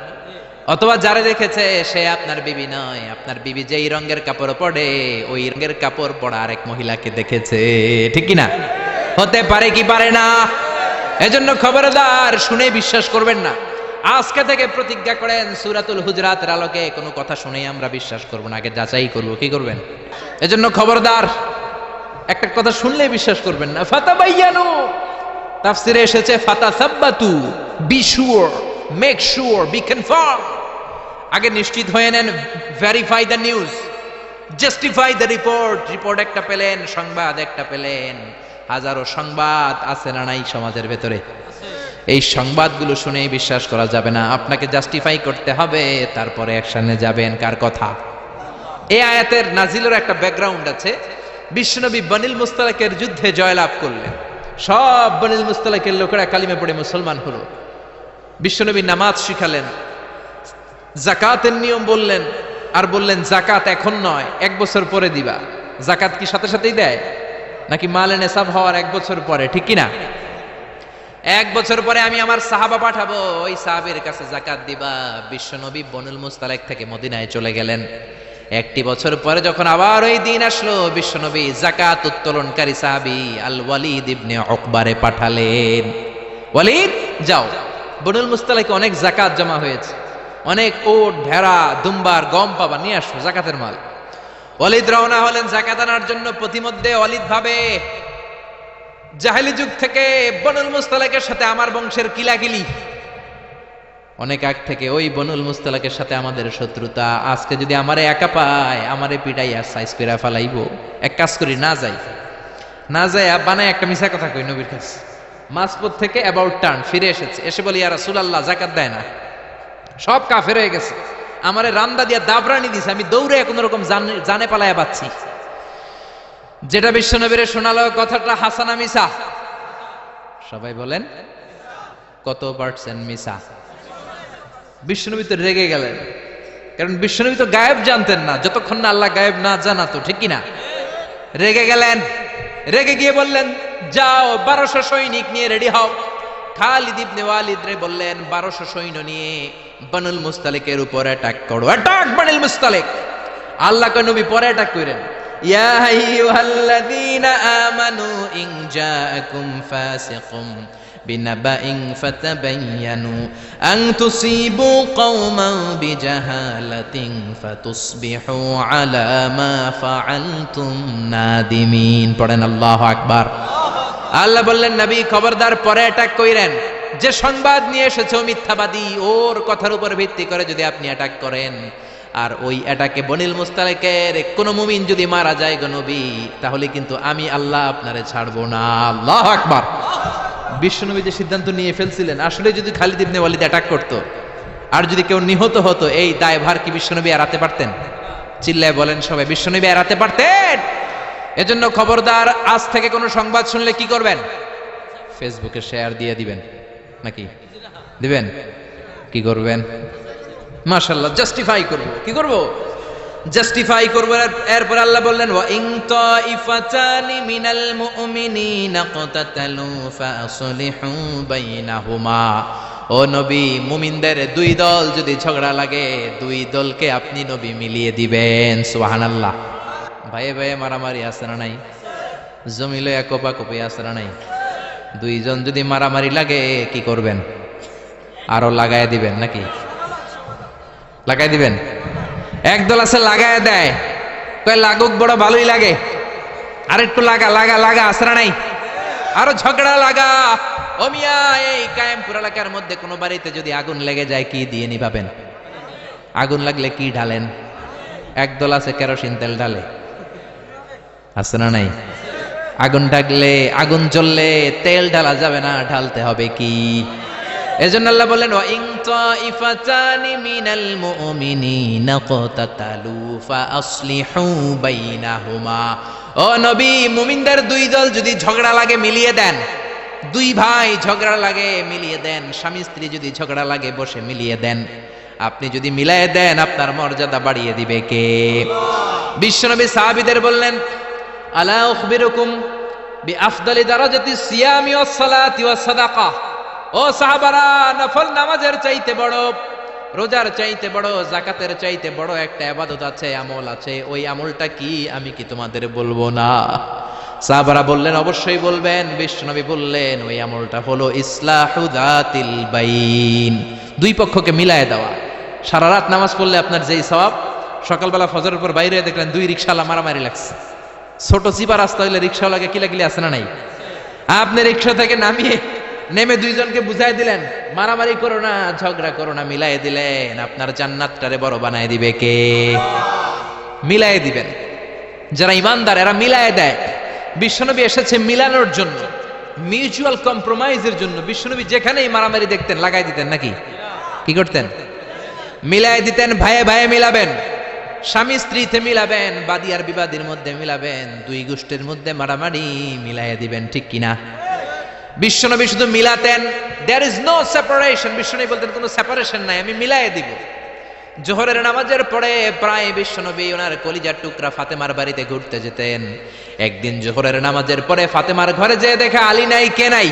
অথবা যারা দেখেছে সে আপনার বিবি নয়, আপনার বিবি যেই রঙের কাপড় পরে ওই রঙের কাপড় পরা আরেক মহিলাকে দেখেছে, ঠিক কি না? হতে পারে কি পারে না? এজন্য খবরদার, শুনে বিশ্বাস করবেন না। আজকে থেকে প্রতিজ্ঞা করেন, সূরাতুল হুজরাতের আলোকে কোনো কথা শুনেই আমরা বিশ্বাস করব না, আগে যাচাই করব। কি করবেন? এজন্য খবরদার, একটা কথা শুনলেই বিশ্বাস করবেন না। ফাতাবায়ানু, তাফসিরে এসেছে ফাতাসাব্বাতু, be sure, make sure, be confirm. আগে নিশ্চিত হয়ে নেন, verify the news, justify the report. Report একটা পেলেন, সংবাদ একটা পেলেন, হাজারো সংবাদ আছে না নাই সমাজের ভেতরে? এই সংবাদগুলো শুনেই বিশ্বাস করা যাবে না, আপনাকে জাস্টিফাই করতে হবে, তারপরে অ্যাকশনে যাবেন। কার কথা? এই আয়াতের নাজিলের একটা ব্যাকগ্রাউন্ড আছে। বিশ্বনবী বনিল মুস্তালাকের যুদ্ধে জয়লাভ করলেন, সব বনিল মুস্তালাকের লোকেরা কালিমা পড়ে মুসলমান হলো। বিশ্বনবী নামাজ শিখালেন, জাকাতের নিয়ম বললেন, আর বললেন জাকাত এখন নয়, 1 বছর পরে দিবা। জাকাত কি সাথে সাথেই দেয় নাকি মালে নেসাব হওয়ার 1 বছর পরে? ঠিক কিনা? 1 বছর পরে আমি আমার সাহাবা পাঠাবো, ওই সাহাবের কাছে জাকাত দিবা। বিশ্বনবী বনুল মুস্তালিক থেকে মদিনায় চলে গেলেন। 1 বছর পরে যখন আবার ওই দিন আসলো, বিশ্বনবী জাকাত উত্তোলনকারী সাহাবী আল ওয়ালিদ ইবনে উকবারে পাঠালেন, ওয়ালিদ যাও, বনুল মুস্তালিকে অনেক জাকাত জমা হয়েছে, অনেক ওট, ভেড়া, দুম্বার, গম পাবা, নিয়ে আসো জাকাতের মাল। ওয়ালিদ রওনা হলেন জাকাত আনার জন্য। প্রতিমধ্যে ওয়ালিদ ভাবে, জাহেলি যুগ থেকে বনুল মুস্তালিকের সাথে আমার বংশের কিলাকিলি, অনেক আগ থেকে ওই বনুল মুস্তালিকের সাথে আমাদের শত্রুতা। আজকে যদি আমারে একা পায়, আমারে পিটাইয়া সাইজ করে ফালাইবো। এক কাজ করি, না যাই, না যাই বানায় একটা মিছা কথা কই নবীর কাছে। মাঝপথ থেকে অ্যাবাউট টার্ন ফিরে এসেছে, এসে বলি, ইয়া রাসূলুল্লাহ, জাকাত দেয় না, সব কাফের হয়ে গেছে, আমারে রান্দা দিয়া দাবরানি দিছে, আমি দৌড়ে কোন রকম জানে পালায়া বাচ্ছি। যেটা বিশ্বনবীরে শোনালো, কথাটা হাসানা মিছা? সবাই বলেন কত পার্সেন্ট মিছা? বিশ্বনবী তো রেগে গেলেন, কারণ বিশ্বনবী তো গায়েব জানতেন না, যতক্ষণ না আল্লাহ গায়েব না জানাতো, ঠিক কিনা? রেগে গেলেন, রেগে গিয়ে বললেন, যাও 1200 সৈনিক নিয়ে রেডি হও। খালিদ ইবনে ওয়ালিদ রে বললেন, 1200 সৈন্য নিয়ে বনুল মুস্তালিকের উপর অ্যাটাক করো। অ্যাটাক বনুল মুস্তালিক। আল্লাহ কয়, নবী পরে অ্যাটাক করেন। ইয়া আইয়ুহাল্লাযীনা আমানু ইন জাআকুম ফাসিকুম বিনাবাইন ফাতাবায়ানু আন তুসিবু কওমান বিজাহালাতিন ফাতুসবিহু আলা মা ফাআলতুম নাদিমিন। পড়েন আল্লাহু আকবার। আল্লাহ বললেন, নবী খবরদার, পরে অ্যাটাক কইরেন। যে সংবাদ নিয়ে এসেছে ও মিথ্যাবাদী, ওর কথার উপর ভিত্তি করে যদি আপনি অ্যাটাক করেন, আর ওই অ্যাটাকে বনিল মুস্তালিকের কোন মুমিন যদি মারা যায় গো নবী, তাহলে কিন্তু আমি আল্লাহ আপনারে ছাড়বো না। আল্লাহু আকবার। বিশ্বনবী যে সিদ্ধান্ত নিয়ে ফেলছিলেন, আসলে যদি খালিদ ইবনে ওয়ালিদ অ্যাটাক করতো আর যদি কেউ নিহত হতো, এই দায়ভার কি বিশ্বনবী এড়াতে পারতেন? চিল্লায় বলেন সবাই, বিশ্বনবী এড়াতে পারতেন? এজন্য খবরদার, আজ থেকে কোনো সংবাদ শুনলে কি করবেন? ফেসবুকে শেয়ার দিয়ে দিবেন, নাকি দিবেন? কি করবেন? মাশাআল্লাহ, জাস্টিফাই করব। কি করব? জাস্টিফাই করব। এরপর আল্লাহ বললেন, ওয়া ইন তাইফাতানি মিনাল মুমিনিনা ক্তাতালু ফাসলিহু বাইনাহুমা। ও নবী, মুমিনদের 2 দল যদি ঝগড়া লাগে, 2 দলকে আপনি নবী মিলিয়ে দিবেন। সুবহানাল্লাহ। ভাইয়ে ভাইয়ে মারামারি আছে না নাই? জমিলে কোপাকুপি আছে না নাই? 2 জন যদি মারামারি লাগে, কি করবেন? আরো লাগায় দিবেন নাকি? লাগাই দিবেন? একদল আছে লাগায় দেয়, কয় লাগুক, বড় ভালোই লাগে, আর একটু লাগা লাগা লাগা, আছে না নাই? আরো ঝগড়া লাগা। ও মিয়া, এই কায়েমপুর এলাকার মধ্যে কোন বাড়িতে যদি আগুন লেগে যায়, কি দিয়ে নিভাবেন? আগুন লাগলে কি ঢালেন? একদল আছে কেরোসিন তেল ঢালে, আছে না নাই? আগুন ঢাকলে, আগুন জ্বললে তেল ঢালা যাবে না, ঢালতে হবে কি? এজন্য আল্লাহ বললেন ওয়া ইন তাইফাতানি মিনাল মুমিনিনা ক্তাতালু ফাআসলিহু বাইনাহুমা। ও নবী, মুমিনদের দুই দল যদি ঝগড়া লাগে মিলিয়ে দেন। দুই ভাই ঝগড়া লাগে মিলিয়ে দেন। স্বামী স্ত্রী যদি ঝগড়া লাগে বসে মিলিয়ে দেন। আপনি যদি মিলিয়ে দেন আপনার মর্যাদা বাড়িয়ে দিবে কে? বিশ্বনবী সাহাবীদের বললেন আলা উখবিরুকুম বিআফদালি দারাজাতিস সিয়ামি ওয়াস সালাতি ওয়াস সাদাকাহ। ও সাহাবারা, নফল নামাজের চাইতে বড়, রোজার চাইতে বড়, যাকাতের চাইতে বড় একটা ইবাদত আছে, আমল আছে। ওই আমলটা কি আমি কি তোমাদের বলবো না? সাহাবারা বললেন অবশ্যই বলবেন। বিশ্বনবী বললেন ওই আমলটা হলো ইসলাহু যাতিল বাইন, দুই পক্ষকে মিলায় দেওয়া। সারা রাত নামাজ পড়লে আপনার যেই সওয়াব, সকালবেলা ফজরের পর বাইরে দেখলেন দুই রিকশাওয়ালা মারামারি লাগছে। ছোট চিপা রাস্তা হইলে রিকশাওয়ালাকে কিলাকিলি আছে না নাই? আপনি রিকশা থেকে নেমে দুইজনকে বুঝাই দিলেন মারামারি করো না, ঝগড়া করো না, মিলাই দিলেন। আপনার জান্নাতটারে বড় বানায় দিবে কে? মিলাই দিবেন। যারা ইমানদার এরা মিলাই দেয়। বিশ্বনবী এসেছে মিলানোর জন্য, মিউচুয়াল কম্প্রোমাইজের জন্য। বিশ্বনবী যেখানেই মারামারি দেখতেন লাগাই দিতেন নাকি? কি করতেন? মিলাই দিতেন। ভাইয়ে ভাইয়ে মিলাবেন, স্বামী স্ত্রীতে মিলাবেন, বাদী আর বিবাদীর মধ্যে মিলাবেন, দুই গোষ্ঠীর মধ্যে মারামারি মিলাই দিবেন, ঠিক কিনা? বিশ্বনবী শুধু মিলাতেন, দেয়ার ইজ নো সেপারেশন। বিশ্বনবী বলতেন কোনো সেপারেশন নাই, আমি মিলাই দিব। জোহরের নামাজের পরে প্রায় বিশ্বনবী ওনার কলিজার টুকরা ফাতেমার বাড়িতে ঘুরতে যেতেন। একদিন জোহরের নামাজের পরে ফাতেমার ঘরে যেয়ে দেখে আলী নাই। কে নাই?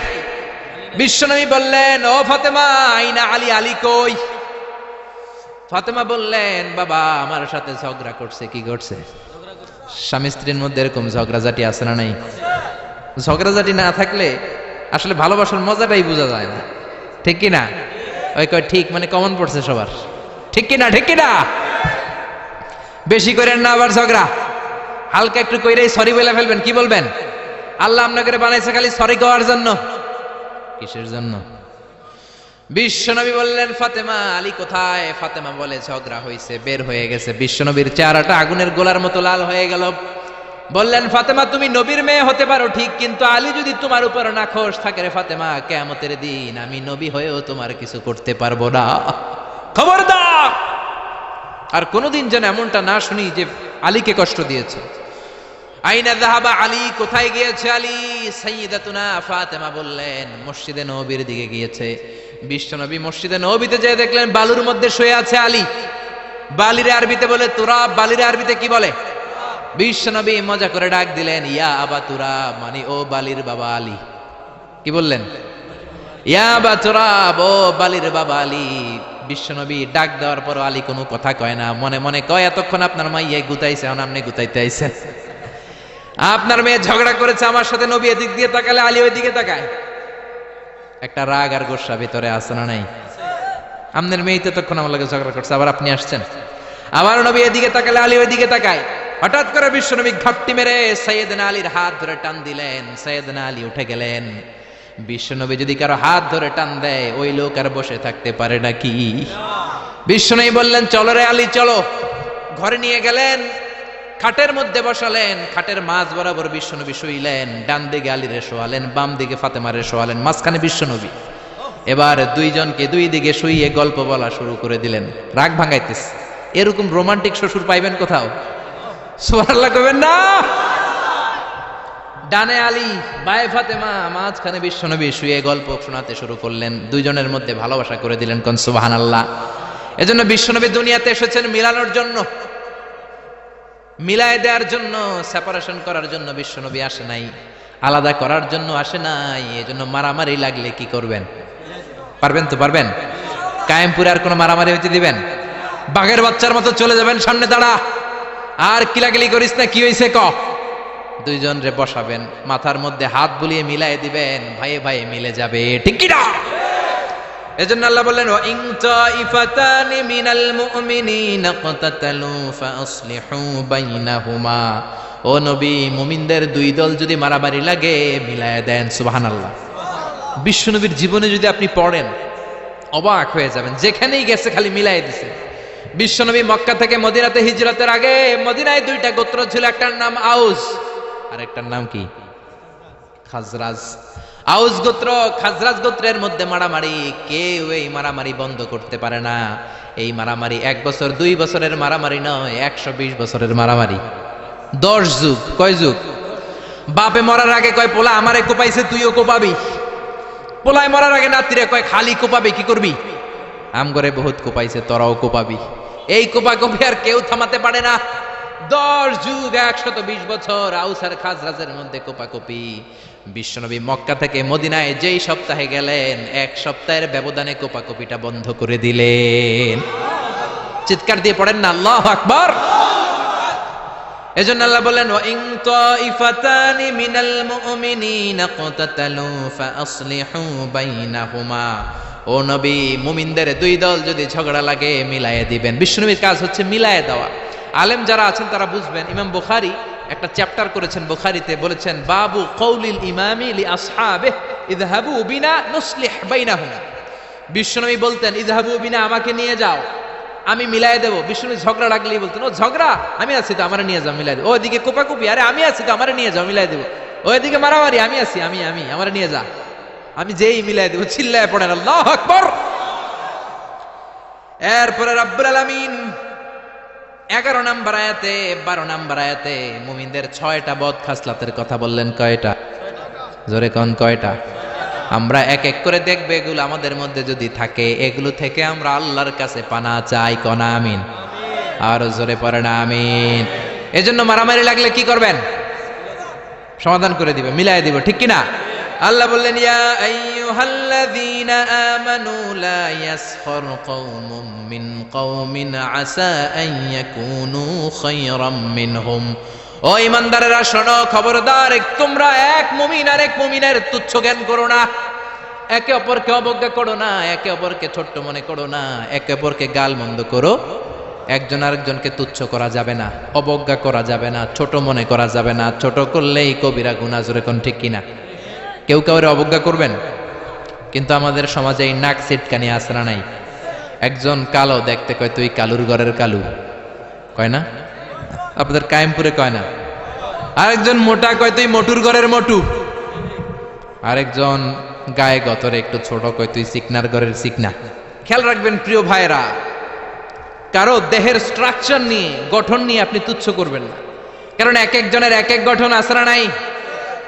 বিশ্বনবী বললেন ও ফাতেমা, আইনা আলী, আলী কই? ফাতেমা বললেন বাবা আমার সাথে ঝগড়া করছে। কি করছে? স্বামী স্ত্রীর মধ্যে এরকম ঝগড়াঝাটি আছে না নাই? ঝগড়াঝাটি না থাকলে আসলে ভালোবাসার মজাটাই বোঝা যায় না, ঠিক কিনা? ওই কয় ঠিক, মানে কমন পড়ছে সবার, ঠিক কিনা? ঠিক কিনা? বেশি করেন না আবার ঝগড়া, হালকা একটু কইরেই সরি বলে ফেলবেন। কি বলবেন? আল্লাহ আপনাকে বানাইছে খালি সরি কওয়ার জন্য, কিসের জন্য? বিশ্বনবী বললেন ফাতেমা আলী কোথায়? ফাতেমা বলে ঝগড়া হয়েছে, বের হয়ে গেছে। বিশ্বনবীর চেহারাটা আগুনের গোলার মতো লাল হয়ে গেল। বললেন ফাতেমা তুমি নবীর মেয়ে হতে পারো ঠিক, কিন্তু আলী যদি তোমার উপর নাখোশ থাকে রে ফাতেমা, কিয়ামতের দিন আমি নবী হয়েও তোমার কিছু করতে পারবো না। খবরদার আর কোনোদিন যেন এমনটা না শুনি যে আলীকে কষ্ট দিয়েছে। আইনা যাহাবা আলী, কোথায় গিয়েছে আলী? সাইয়্যিদাতুনা ফাতেমা বললেন মসজিদে নববীর দিকে গিয়েছে। বিশ্বনবী মসজিদে নববীতে যেয়ে দেখলেন বালুর মধ্যে শুয়ে আছে আলী। বালির আরবিতে বলে তুরাব, বালির আরবিতে কি বলে? বিশ্বনবী মজা করে ডাক দিলেন ইয়া আবা তুরাব, মানে ও বালির বাবা আলী। কি বললেন? ইয়া আবা তুরাব, ও বালির বাবা আলী। বিশ্বনবী ডাক দেওয়ার পর আলী কোনো কথা কয় না, মনে মনে কয় এতক্ষণ আপনার মাইয়াই গুতাইছে, এখন আপনি গুতাইতে আইছেন। আপনার মেয়ে ঝগড়া করেছে আমার সাথে, নবী এদিক দিয়ে তাকালে আলী ওই দিকে তাকায়। একটা রাগ আর গোসা ভিতরে আছে না নাই? আপনার মেয়ে তো তখন আমার লাগে ঝগড়া করছে, আবার আপনি আসছেন। আবার নবী এদিকে তাকালে আলী ওই দিকে তাকায়। হঠাৎ করে বিশ্বনবী ঘাপটি মেরে সাইয়েদনা আলীর হাত ধরে টান দিলেন। সাইয়েদনা আলী উঠে গেলেন। বিশ্বনবী যদি কারো হাত ধরে টান দেয় ওই লোক আর বসে থাকতে পারে নাকি? বিশ্বনবী বললেন চলো রে আলী চলো। ঘরে নিয়ে গেলেন, খাটের মধ্যে বসালেন, খাটের মাঝ বরাবর বিশ্বনবী শুইলেন। ডান দিকে আলীরে শোয়ালেন, বাম দিকে ফাতেমারে শোয়ালেন, মাঝখানে বিশ্বনবী। এবার দুইজনকে দুই দিকে শুইয়ে গল্প বলা শুরু করে দিলেন। রাগ ভাঙাইতেছে। এরকম রোমান্টিক শ্বশুর পাইবেন কোথাও? সুবহানাল্লাহ কইবেন না? ডানে আলী, বায়ে ফাতেমা, মাঝখানে বিশ্বনবী শুয়ে গল্প শোনাতে শুরু করলেন। দুইজনের মধ্যে ভালোবাসা করে দিলেন। কোন সুবহানাল্লাহ। এজন্য বিশ্বনবী দুনিয়াতে এসেছেন মিলানোর জন্য, মিলায় দেওয়ার জন্য, সেপারেশন করার জন্য বিশ্বনবী আসে নাই, আলাদা করার জন্য আসে নাই। এজন্য মারামারি লাগলে কি করবেন? পারবেন তো? পারবেন? কায়েমপুরে আর কোনো মারামারি হইতে দিবেন? বাঘের বাচ্চার মতো চলে যাবেন সামনে দাঁড়া, আর কিলাকিলি করিস না, কি হইছে ক? দুইজন রে বসাবেন, মাথার মধ্যে হাত বুলিয়ে মিলাই দিবেন, ভাইয়ে ভাইয়ে মিলে যাবে, ঠিক কি না? এজন্য আল্লাহ বললেন ওয়া ইন তাইফাতানি মিনাল মুমিনিনা ক্তাতালু ফাআসলিহু বাইনাহুমা। ও নবী, মুমিনদের দুই দল যদি মারামারি লাগে মিলায়া দেন। সুবহানাল্লাহ। বিশ্বনবীর জীবনে যদি আপনি পড়েন অবাক হয়ে যাবেন, যেখানেই গেছে খালি মিলাই দিছে। বিশ্বনবী মক্কা থেকে মদিনাতে হিজরতের আগে মদিনায় দুইটা গোত্র ছিল, একটার নাম আউস আর একটার নাম কি? খাজরাজ। আউস গোত্র খাজরাজ গোত্রের মধ্যে মারামারি, কেউ এই মারামারি বন্ধ করতে পারে না। এই মারামারি 1 বছর 2 বছরের মারামারি নয়, 120 বছরের মারামারি। 10 যুগ। কয় যুগ? বাপে মরার আগে কয় পোলা আমারে কোপাইছে, তুইও কোপাবি। পোলায় মরার আগে নাতিরে কয় খালি কোপাবে, কি করবি? আমগরে বহুত কোপাইছে, তোরাও কোপাবি। এই কোপাকপি আর কেউ থামাতে পারে না। 10 যুগ 120 বছর আউস আর খাজরাজের মধ্যে কোপাকপি। বিশ্বনবী মক্কা থেকে মদিনায় যেই সপ্তাহে গেলেন, 1 সপ্তাহের ব্যবধানে কোপাকপিটা বন্ধ করে দিলেন। চিৎকার দিয়ে পড়েন না আল্লাহু আকবার। এজন্য আল্লাহ বলেন, ওয়া ইন তাইফাতানি মিনাল মুমিনিনা ক্তাতালু ফাআসলিহু বাইনাহুমা। ও নবী, মুমিনদের 2 দল যদি ঝগড়া লাগে মিলায়ে দিবেন। বিশ্বনবীর কাজ হচ্ছে মিলায়ে দেওয়া। আলেম যারা আছেন তারা বুঝবেন। ইমাম বুখারী একটা চ্যাপ্টার করেছেন বুখারীতে, বলেছেন বাবু কওলিল ইমামি লি আসহাবিহি ইযহাবু বিনা নুসলিহ বাইনাহুম। বিশ্বনবী বলতেন ইযহাবু বিনা, আমাকে নিয়ে যাও, আমি মিলায়ে দেব। বিশ্বনবী ঝগড়া লাগলেই বলতেন, ও ঝগড়া, আমি আছি তো, আমারে নিয়ে যাও, মিলায়ে দেব। ওইদিকে কোপাকুপি, আরে আমি আছি তো, আমারে নিয়ে যাও, মিলায়ে দেব। ওইদিকে মারামারি, আমি আছি, আমি আমারে নিয়ে যা, আমি যেই মিলায়ে দেব। চিল্লায়ে পড়েন আল্লাহু আকবার। এরপরে রব্বুল আলামিন 11 নম্বর আয়াতে 12 নম্বর আয়াতে মুমিনদের 6টা বদ খাসলাতের কথা বললেন। কয়টা? জোরে কোন কয়টা? আমরা এক এক করে দেখবে, এগুলো আমাদের মধ্যে যদি থাকে, এগুলো থেকে আমরা আল্লাহর কাছে পানা চাই। কোন আমিন? আর জোরে পড়েন আমিন। এজন্য মারামারি লাগলে কি করবেন? সমাধান করে দিবে, মিলাই দিব, ঠিক কিনা? আল্লাহ বললেন, ইয়া আইয়ুহাল্লাযীনা আমানু লা ইয়াসখর কওমুম মিন কওমিন আসা আন ইয়াকুনু খায়রাম মিনহুম। ও ঈমানদারেরা শোনো, খবরদার, তোমরা এক মুমিন আর এক মুমিনের তুচ্ছ জ্ঞান করো না, একে অপরকে অবজ্ঞা করো না, একে অপরকে ছোট্ট মনে করো না, একে অপরকে গালমন্দ করো। একজন আরেকজনকে তুচ্ছ করা যাবে না, অবজ্ঞা করা যাবে না, ছোট মনে করা যাবে না। ছোট করলেই কবিরা গুনাহ। জোরে কোন ঠিক কিনা? কেউ কাউরে অবজ্ঞা করবেন, কিন্তু আমাদের সমাজে এই নাক সিটকানি আসরা নাই। একজন কালো দেখতে কয় তুই কালুর ঘরের কালু, কয় না? আপনাদের কায়েমপুরে কয় না? আরেকজন মোটা কয় তুই মোটুর ঘরের মোটু। আরেকজন গায়ে গতরে একটু ছোট কয় তুই চিকনার ঘরের চিকনা। খেয়াল রাখবেন প্রিয় ভাইরা, কারো দেহের স্ট্রাকচার নিয়ে, গঠন নিয়ে আপনি তুচ্ছ করবেন না, কারণ এক একজনের এক এক গঠন আসরা নাই।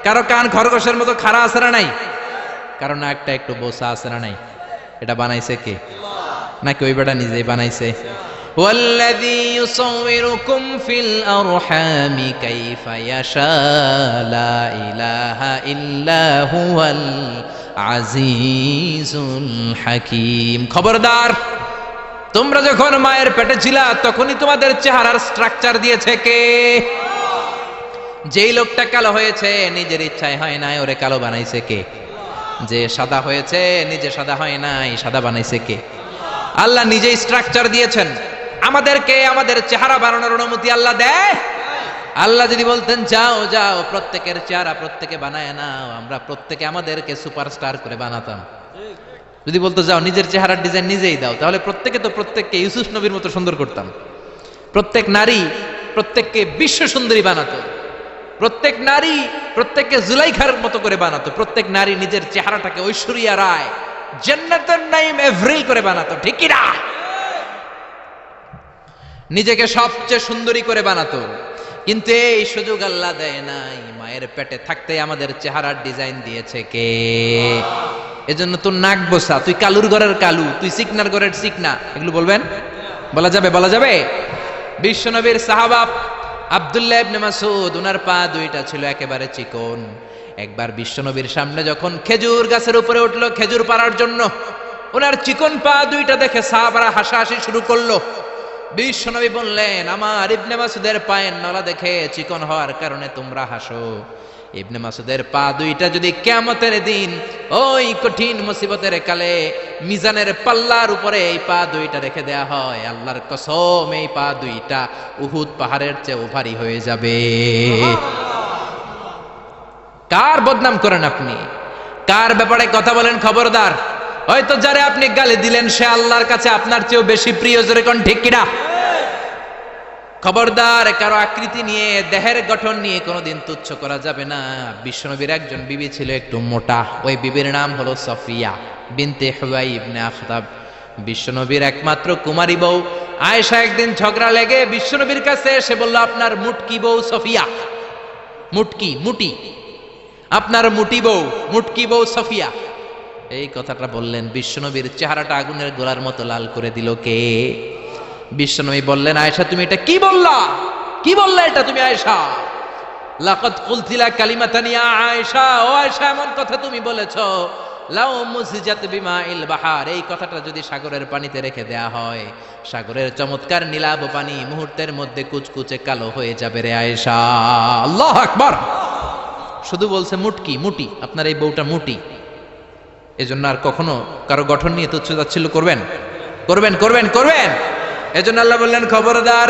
কারো কান খরগোশের মতো খাড়া আসরা নাই, কারো নাকটা একটু বোসা আসরা নাই। এটা বানাইছে কে? নাকি ওই বেটা নিজেই বানাইছে? ওয়াল্লাযী ইউসাউবিরুকুম ফিল আরহামি কাইফা ইয়াশা লা ইলাহা ইল্লা হুয়াল আজিজুল হাকীম। খবরদার, তোমরা যখন মায়ের পেটে ছিলা তখনই তোমাদের চেহারার স্ট্রাকচার দিয়েছে কে? যেই লোকটা কালো হয়েছে নিজের ইচ্ছায় হয় নাই, ওরে কালো বানাইছে কে? যে সাদা হয়েছে নিজে সাদা হয় নাই, সাদা বানাইছে কে? আল্লাহ নিজেই স্ট্রাকচার দিয়েছেন। আমাদেরকে আমাদের চেহারা বানানোর অনুমতি আল্লাহ দেয়? আল্লাহ যদি বলতেন যাও যাও প্রত্যেকের চেহারা প্রত্যেকে বানায় নাও, আমরা প্রত্যেকে আমাদেরকে সুপারস্টার করে বানাতাম। যদি বলতো যাও নিজের চেহারার ডিজাইন নিজেই দাও, তাহলে প্রত্যেকে তো প্রত্যেককে ইউসুফ নবীর মতো সুন্দর করতাম। প্রত্যেক নারী প্রত্যেককে বিশ্ব সুন্দরী বানাতো, প্রত্যেক নারী প্রত্যেককে জুলাইখার মতো করে বানাতো, প্রত্যেক নারী নিজের চেহারাটাকে ঐশ্বরিয়া রায়, জান্নাতুন নাঈম এভরিল করে বানাতো, ঠিক কি না? নিজেকে সবচেয়ে সুন্দরী করে বানাতো। কিন্তু এই সুযোগ আল্লাহ দেয় নাই। মায়ের পেটে থাকতে আমাদের চেহারার ডিজাইন দিয়েছে কে? এজন্য তোর নাক বসা, তুই কালুর ঘরের কালু, তুই চিকনার ঘরের চিকনা, এগুলো বলবেন? বলা যাবে? বলা যাবে? বিশ্বনবীর সাহাবা আব্দুল্লাহ ইবনে মাসউদ, ওনার পা দুইটা ছিল একেবারে চিকন। একবার বিশ্বনবীর সামনে যখন খেজুর গাছের উপরে উঠলো খেজুর পাড়ার জন্য, ওনার চিকন পা দুইটা দেখে সাহাবারা হাসাহাসি শুরু করলো। বিশ্বনবী বললেন, আমার ইবনে মাসউদের পায়ের নলা দেখে চিকন হওয়ার কারণে তোমরা হাসো। ইবনে মাসউদের পা দুইটা যদি কিয়ামতের দিন ওই কঠিন মুসিবতের কালে মিজানের পাল্লার উপরে এই পা দুইটা রেখে দেয়া হয়, আল্লাহর কসম এই পা দুইটা উহুদ পাহাড়ের চেয়ে ভারী হয়ে যাবে। কার বদনাম করেন আপনি? কার ব্যাপারে কথা বলেন? খবরদার, হয়তো যারে আপনি গালি দিলেন সে আল্লাহর কাছে আপনার চেয়েও বেশি প্রিয়। জোরে কোন ঠিক কিনা? খবরদার, কারো আকৃতি নিয়ে, দেহের গঠন নিয়ে কোনোদিন তুচ্ছ করা যাবে না। বিশ্বনবীর একজন বিবি ছিল একটু মোটা, ওই বিবির নাম হলো সফিয়া বিনতে হুয়াই ইবনে আখতাব। বিশ্বনবীর একমাত্র কুমারী বউ আয়েশা একদিন ঝগড়া লেগে বিশ্বনবীর কাছে এসে বলল, আপনার মুটকি বউ সফিয়া, মুটি, আপনার মুটি বউ, মুটকি বউ সফিয়া। এই কথাটা বললেন, বিশ্বনবীর চেহারাটা আগুনের গোলার মতো লাল করে দিল কে? বিশ্বনবী বললেন, আয়েশা তুমি এটা কি বললা? কি বললা এটা তুমি আয়েশা? লাকাদ কুলতিলা কালিমাতান ইয়া আয়েশা, ও আয়েশা এমন কথা তুমি বলেছো, লাউ মুসিজাত বিমাইল বাহার, এই কথাটা যদি সাগরের পানিতে রেখে দেয়া হয়, সাগরের চমৎকার নীলাভ পানি মুহূর্তের মধ্যে কুচকুচে কালো হয়ে যাবে রে আয়েশা। আল্লাহু আকবার। শুধু বলছে মুটি, আপনার এই বউটা মুটি। এজন্য আর কখনো কারো গঠন নিয়ে তুচ্ছ তাচ্ছিল্য করবেন? এজন্য আল্লাহ বললেন, খবরদার,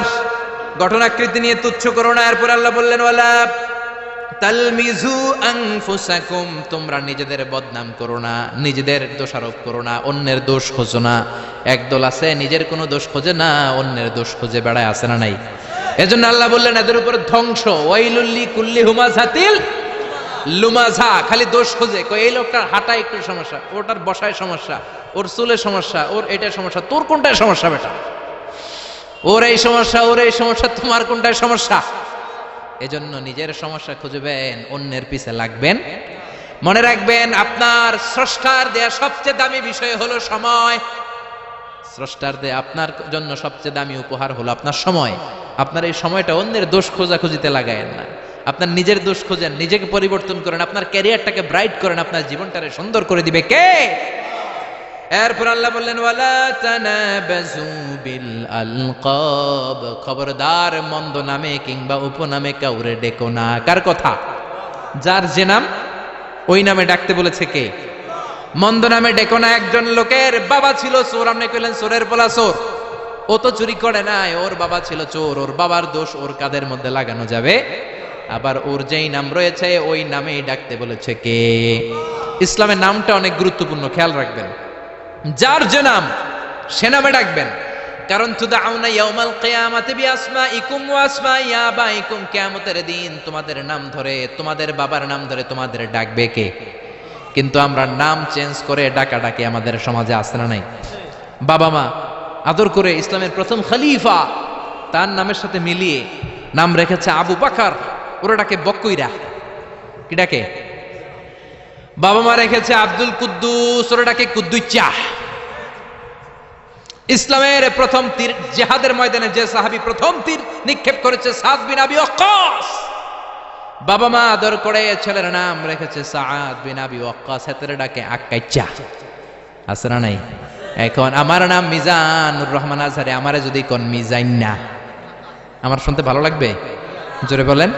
গঠন আকৃতি নিয়ে তুচ্ছ করো না। এরপর আল্লাহ বললেন, ওয়ালা তালমিজু আনফুসাকুম, তোমরা নিজেদের বদনাম করো না, নিজেদের দোষারোপ করো না, অন্যের দোষ খোঁজো না। একদল আছে নিজের কোনো দোষ খোঁজে না, অন্যের দোষ খুঁজে বেড়ায়, আছে না নাই? এজন্য আল্লাহ বললেন, এদের উপর ধ্বংস। ওয়াইলুল্লি কুল্লি হুমাযাতিল লুমাযা, খালি দোষ খোঁজে। এই লোকটার হাঁটায় একটু সমস্যা, ওটার বসায় সমস্যা, ওর চুলের সমস্যা, ওর এটার সমস্যা, তোর কোনটায় সমস্যা বেটা? ওর এই সমস্যা, তোমার কোনটায় সমস্যা? এজন্য নিজের সমস্যা খুঁজবেন, অন্যের পিছে লাগবেন। মনে রাখবেন, আপনার স্রষ্টার দেয়া সবচেয়ে দামি বিষয় হলো সময়। স্রষ্টার দেয়া আপনার জন্য সবচেয়ে দামি উপহার হলো আপনার সময়। আপনার এই সময়টা অন্যের দোষ খোঁজাখুঁজিতে লাগায়েন না, আপনার নিজের দোষ খোঁজেন, নিজেকে পরিবর্তন করেন, আপনার ক্যারিয়ারটাকে ব্রাইট করেন, আপনার জীবনটাকে সুন্দর করে দিবে কে? এরপর আল্লাহ বললেন, ওয়ালা তানাবাজু বিল আলকাব, খবরদার মন্দ নামে কিংবা উপনামে কাউরে ডেকো না। কার কথা? যার যে নাম ওই নামে ডাকতে বলেছে কে? মন্দ নামে ডেকো না। একজন লোকের বাবা ছিল চোর, আপনি কইলেন চোরের পোলা চোর, ও তো চুরি করে নাই, ওর বাবা ছিল চোর, ওর বাবার দোষ ওর কাঁধের মধ্যে লাগানো যাবে? আবার ওর যেই নাম রয়েছে ওই নামেই ডাকতে বলেছে কে? ইসলামের নামটা অনেক গুরুত্বপূর্ণ, খেয়াল রাখবেন। যার যে নাম সে নামে ডাকবেন। কারণ তুদাউনা ইয়াউমাল কিয়ামাতি বিআসমাইকুম ওয়া আসমাই আবাইকুম, কিয়ামতের দিন তোমাদের নাম ধরে, তোমাদের বাবার নাম ধরে তোমাদের ডাকবে কে? কিন্তু আমরা নাম চেঞ্জ করে ডাকাডাকি আমাদের সমাজে আছে না নাই? বাবা মা আদর করে ইসলামের প্রথম খলিফা তার নামের সাথে মিলিয়ে নাম রেখেছে আবু বকর, ওরা ডাকে বকইরা। কি ডাকে? বাবা মা রেখেছে আব্দুল কুদ্দুস, ওরা ডাকে কুদ্দুচ্চা। ইসলামের প্রথম তীর জিহাদের ময়দানে যে সাহাবী প্রথম তীর নিক্ষেপ করেছে সাদ বিন আবি ওয়াক্কাস, বাবা মা আদর করে ছেলের নাম রেখেছে সাদ বিন আবি ওয়াক্কাস, হেতরে ডাকে আক্কাইচা। আছে না নাই? এখন আমার নাম মিজানুর রহমান আজহারি, আমারে যদি কোন মিজাইন না, আমার শুনতে ভালো লাগবে? জোরে বলেন।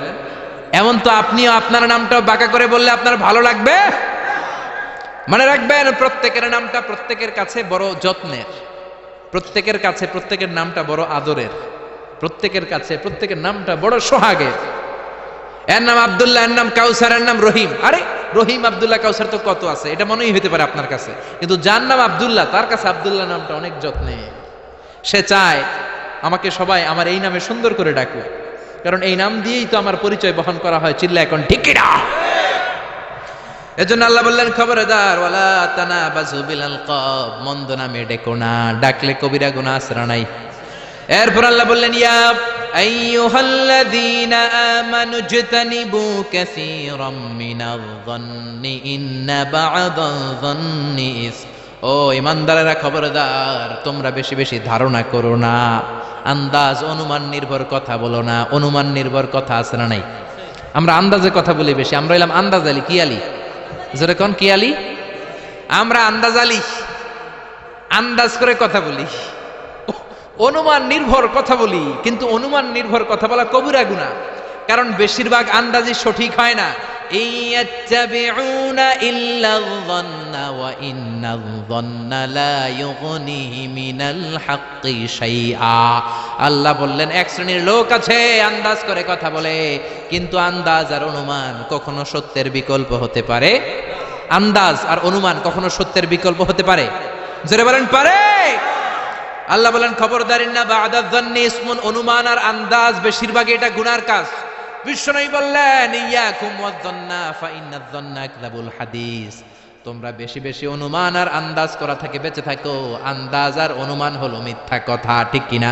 এমন তো আপনিও আপনার নামটাও বাঁকা করে বললে আপনার ভালো লাগবে? মনে রাখবেন, প্রত্যেকের নামটা প্রত্যেকের কাছে বড় যত্নের, প্রত্যেকের কাছে প্রত্যেকের নামটা বড় আদরের, প্রত্যেকের কাছে প্রত্যেকের নামটা বড় সোহাগের। এর নাম আব্দুল্লাহ, এর নাম কাউসার, এর নাম রহিম। আরে রহিম, আব্দুল্লাহ, কাউসার তো কত আছে, এটা মনেই হতে পারে আপনার কাছে, কিন্তু যার নাম আব্দুল্লাহ তার কাছে আব্দুল্লাহ নামটা অনেক যত্নে। সে চায় আমাকে সবাই আমার এই নামে সুন্দর করে ডাকুক, কারণ এই নাম দিয়েই তো আমার পরিচয় বহন করা হয়। চিল্লা এখন ঠিক কিনা? এজন্য আল্লাহ বললেন, খবরদার, ওয়ালা তানাবাজু বিল আলকাব, মন্দ নামে ডেকো না, ডাকলে কবিরা গুনাহ আছে না নাই? এরপর আল্লাহ বললেন, ইয়া আইয়ুহাল্লাযীনা আমানু জতানিবু কাসীরাম মিনায-যন্নি ইন্না বা'দায-যন্নি ইসম। ও ইমানদারেরা, খবরদার, তোমরা বেশি বেশি ধারণা করো না, আন্দাজ অনুমান নির্ভর কথা বলো না। অনুমান নির্ভর কথা আছে না নাই? আমরা আন্দাজে কথা বলি বেশি, আমরা এলাম আন্দাজ আলী। কি আলী? জোরে কোন, কি আলী? আমরা আন্দাজ আলী, আন্দাজ করে কথা বলি, অনুমান নির্ভর কথা বলি। কিন্তু অনুমান নির্ভর কথা বলা কবিরা গুনাহ, কারণ বেশিরভাগ আন্দাজই সঠিক হয় না। ইয়াত্তাবিউনা ইল্লায-যন্না ওয়া ইন্নায-যন্না লা ইউগনি মিনাল হাক্কি শাইআ। আল্লাহ বললেন, এক শ্রেণীর লোক আছে আন্দাজ করে কথা বলে, কিন্তু আন্দাজ আর অনুমান কখনো সত্যের বিকল্প হতে পারে? আন্দাজ আর অনুমান কখনো সত্যের বিকল্প হতে পারে? জোরে বলেন, পারে? আল্লাহ বলেন খবরদার, ইন্না বা'দা যান্নি ইসমুন, অনুমান আর আন্দাজ বেশিরভাগই এটা গুনার কাজ। বিশ্বনবী বললেন ইয়াকুম ওয়ায-যান্না ফা ইন্নায-যান্না আকযাবুল হাদিস, তোমরা বেশি বেশি অনুমান আর আন্দাজ করা থেকে বেঁচে থাকো, আন্দাজ আর অনুমান হলো মিথ্যা কথা, ঠিক কিনা?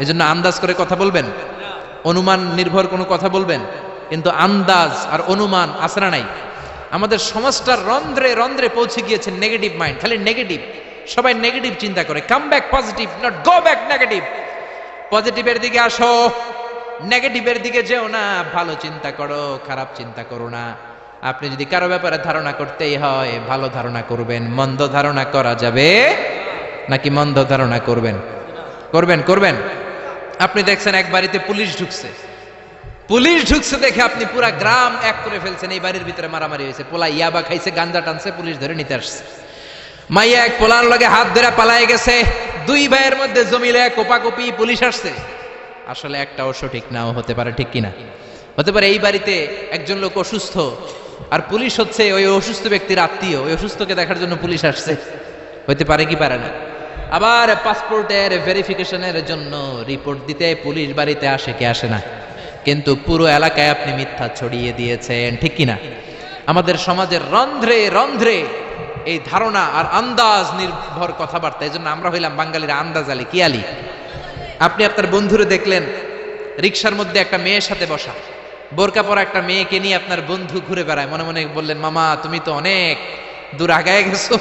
এজন্য আন্দাজ করে কথা বলবেন, অনুমান নির্ভর কোনো কথা বলবেন, কিন্তু আন্দাজ আর অনুমান আসরা নাই। আমাদের সমাজটার রন্ধ্রে রন্ধ্রে পৌঁছে গিয়েছে নেগেটিভ মাইন্ড, খালি নেগেটিভ, সবাই নেগেটিভ চিন্তা করে। Come back positive, not go back negative. পজিটিভের দিকে আসো, নেগেটিভের দিকে যেও না। ভালো চিন্তা করো, খারাপ চিন্তা করো না। আপনি যদি কারো ব্যাপারে ধারণা করতেই হয়, ভালো ধারণা করবেন। মন্দ ধারণা করা যাবে নাকি মন্দ ধারণা করবেন? করবেন, করবেন। আপনি দেখছেন এক বাড়িতে পুলিশ ঢুকছে, পুলিশ ঢুকছে দেখে আপনি পুরা গ্রাম এক করে ফেলছেন। এই বাড়ির ভিতরে মারামারি হয়েছে, পোলা ইয়াবা খাইছে, গাঞ্জা টানছে, পুলিশ ধরে নিতে আসছে। মাইয়া এক পোলার লগে হাত ধরে পালায় গেছে, দুই ভাইয়ের মধ্যে জমিলে কোপাকুপি, পুলিশ আসছে। আসলে একটাও সঠিক নাও হতে পারে, ঠিক কিনা? হতে পারে এই বাড়িতে একজন লোক অসুস্থ, আর পুলিশ হচ্ছে ওই অসুস্থ ব্যক্তির আত্মীয়, ওই অসুস্থকে দেখার জন্য পুলিশ আসছে। হতে পারে কি পারে না? আবার পাসপোর্টের ভেরিফিকেশনের জন্য রিপোর্ট দিতে পুলিশ বাড়িতে আসে, কে আসে না? কিন্তু পুরো এলাকায় আপনি মিথ্যা ছড়িয়ে দিয়েছেন, ঠিক কিনা? আমাদের সমাজের রন্ধ্রে রন্ধ্রে এই ধারণা আর আন্দাজ নির্ভর কথাবার্তা। এই জন্য আমরা হইলাম বাঙালিরা আন্দাজ আলী, কি আলী? আপনি আপনার বন্ধুরে দেখলেন রিক্সার মধ্যে একটা মেয়ের সাথে বসা, বোরকা পরা একটা মেয়েকে নিয়ে আপনার বন্ধু ঘুরে বেড়ায়। মনে মনে বললেন, মামা তুমি তো অনেক দূর আগায় গেছো,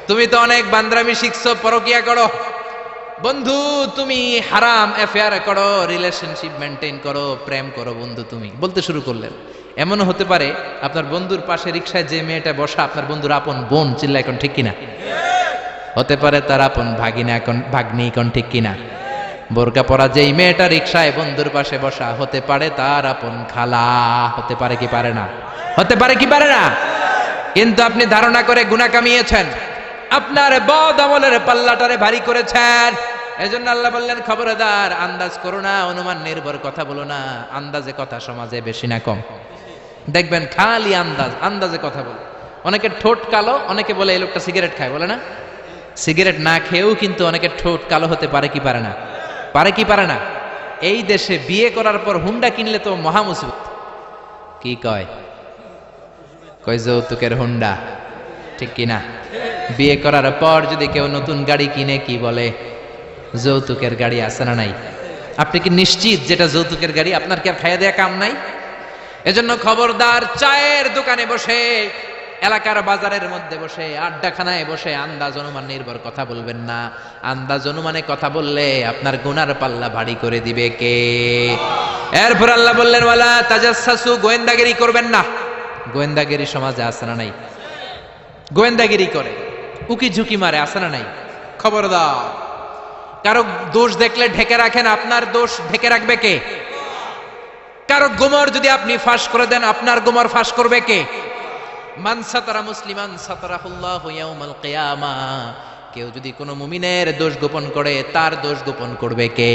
তুমি তো অনেক বান্দরামি শিখছো, পরকিয়া করো। বন্ধু তুমি হারাম অ্যাফেয়ার করো, রিলেশনশিপ মেনটেন করো, প্রেম করো বন্ধু তুমি, বলতে শুরু করলেন। এমনও হতে পারে আপনার বন্ধুর পাশে রিক্সায় যে মেয়েটা বসা আপনার বন্ধুর আপন বোন, চিল্লা এখন ঠিক কিনা? হতে পারে তার আপন ভাগিনা, এখন ভাগ্নি, এখন ঠিক কিনা? বোরকা পরা যেই মেয়েটা রিক্সায় বন্ধুর পাশে বসা, হতে পারে তার আপন খালা, হতে পারে কি পারে না? হতে পারে কি পারে না? কিন্তু আপনি ধারণা করে গুনাহ কামিয়েছেন, আপনার বদ আমলের পাল্লাটারে ভারী করেছেন। এজন্য আল্লাহ বললেন খবরদার, আন্দাজ করো না, অনুমান নির্ভর কথা বলো না। আন্দাজে কথা সমাজে বেশি না কম? দেখবেন খালি আন্দাজ, আন্দাজে কথা বলে। অনেকের ঠোঁট কালো, অনেকে বলে এই লোকটা সিগারেট খায়, বলে না? সিগারেট না খেয়েও কিন্তু অনেকের ঠোঁট কালো হতে পারে কি পারে না? পারে কি পারে না? এই দেশে বিয়ে করার পর হুন্ডা কিনলে তো মহা মুসিবত। কি কয়? কয় যৌতুকের হুন্ডা, ঠিক কিনা? বিয়ে করার পর যদি কেউ নতুন গাড়ি কিনে, কি বলে? যৌতুকের গাড়ি আছে না নাই? আপনি কি নিশ্চিত যেটা যৌতুকের গাড়ি? আপনার কি আর খাইয়া দেয়া কাম নাই? এজন্য খবরদার, চায়ের দোকানে বসে, এলাকার বাজারের মধ্যে বসে, আড্ডাখানায় বসে আন্দাজ অনুমান নির্ভর কথা বলবেন না। আন্দাজ অনুমানে কথা বললে আপনার গুনার পাল্লা ভারী করে দিবে কে? এরপর আল্লাহ বললেন ওয়ালা তাজাসসু, গোয়েন্দাগিরি করবেন না। গোয়েন্দাগিরি সমাজে আছে না নাই? গোয়েন্দাগিরি করে, উকি ঝুঁকি মারে, আছে না নাই? খবরদার, কারো দোষ দেখলে ঢেকে রাখেন, আপনার দোষ ঢেকে রাখবে কে? কারো গোমর যদি আপনি ফাঁস করে দেন, আপনার গোমর ফাঁস করবে কে? মান সাতারা মুসলিমান সাতারাহুল্লাহু ইয়াউমাল কিয়ামা, কেউ যদি কোনো মুমিনের দোষ গোপন করে, তার দোষ গোপন করবে কে?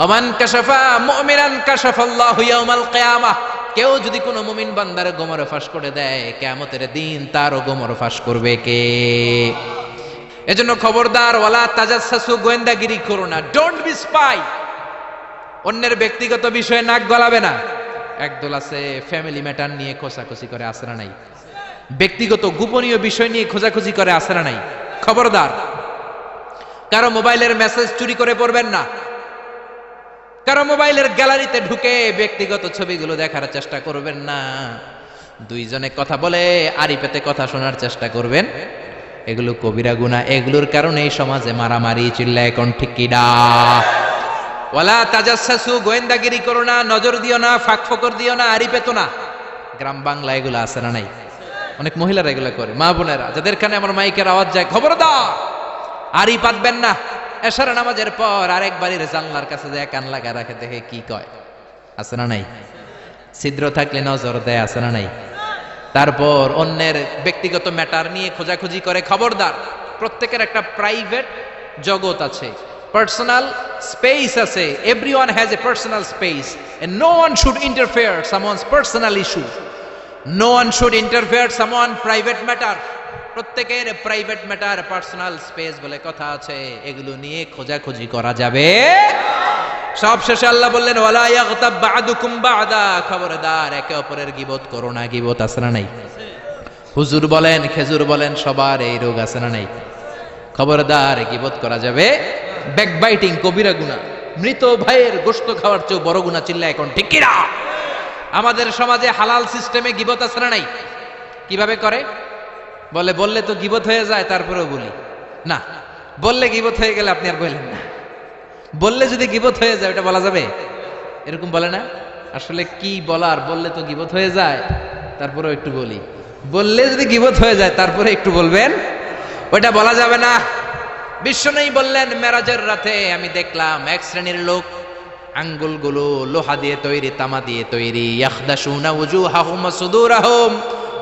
ওমান কাশাফা মুমিনান কাশাফাল্লাহু ইয়াউমাল কিয়ামা, কেউ যদি কোনো মুমিন বান্দার গোমর ফাঁস করে দেয়, কিয়ামতের দিন তারও গোমর ফাঁস করবে কে? এজন্য খবরদার, ওয়ালা তাজাসসু, গোয়েন্দাগিরি করো না। Don't B spy. অন্যের ব্যক্তিগত বিষয়ে নাক গলাবে না। একদল আছে ফ্যামিলি ম্যাটার নিয়ে খোঁচাখুচি করে, আছে না নাই? ব্যক্তিগত গোপনীয় বিষয় নিয়ে খোঁজাখুঁজি করে, আছে না নাই? খবরদার, কারো মোবাইলের মেসেজ চুরি করে পড়বেন না। কারো মোবাইলের গ্যালারিতে ঢুকে ব্যক্তিগত ছবিগুলো দেখার চেষ্টা করবেন না। দুইজনে কথা বলে আড়ি পেতে কথা শোনার চেষ্টা করবেন, এগুলো কবিরা গুনাহ। এগুলোর কারণে এই সমাজে মারামারি, চিল্লায় কোন ঠিক কিনা? ওয়ালা তাজাসসু, গোয়েন্দাগিরি করো না, নজর দিও না, ফাঁক ফকর দিও না, আড়ি পেতো না। গ্রাম বাংলা এগুলো আছে না নাই? অনেক মহিলারা এগুলো করে। মা বোনেরা যাদের কানে আমার মাইকের আওয়াজ যায়, খবরদার, আড়ি পাতবেন না। এশার নামাজের পর আরেক বাড়ির জানলার কাছে যায় কান লাগা রাখে, দেখে কি কয়, আছে না নাই? ছিদ্র থাকলে নজর দেয়, আছে না নাই? তারপর অন্যের ব্যক্তিগত ম্যাটার নিয়ে খোঁজাখুঁজি করে। খবরদার, প্রত্যেকের একটা প্রাইভেট জগৎ আছে, পার্সোনাল স্পেস আছে। Everyone has a personal space and no one should interfere someone's personal issue. No one should interfere someone private matter. প্রত্যেকের প্রাইভেট ম্যাটার, পার্সোনাল স্পেস বলে কথা আছে, এগুলো নিয়ে খোঁজাখুঁজি করা যাবে। সব শেষে আল্লাহ বললেন ওয়ালা ইয়াগতাব বা'দুকুম বা'দা, খবরদার একে অপরের গীবত করো না। গীবত আছে না নাই? হুজুর বলেন, খেজুর বলেন, সবার এই রোগ আছে না নাই? খবরদার গীবত করা যাবে। ব্যাকবাইটিং কবিরা গুনাহ, মৃত ভাইয়ের গোশত খাওয়ার চেয়ে বড় গুনাহ। চিল্লা এখন ঠিক কি না? আমাদের সমাজে হালাল সিস্টেমে গীবত আছে না নাই? কিভাবে করে? বললে তো গীবত হয়ে যায়, তারপরেও বলি না। বললে গীবত হয়ে গেলে আপনি আর বললেন না। বললে যদি গীবত হয়ে যায় ওটা বলা যাবে? এরকম বলে না? আসলে কি বলার, বললে তো গীবত হয়ে যায় তারপরেও একটু বলি। বললে যদি গীবত হয়ে যায় তারপরে একটু বলবেন, ওটা বলা যাবে না। বিশ্বনবী বললেন মেরাজের রাতে আমি দেখলাম এক শ্রেণীর লোক আঙ্গুলগুলো লোহা দিয়ে তৈরি, তামা দিয়ে তৈরি, ইয়াখদাশুনা উজুহাহুম ওয়া সুদুরাহুম,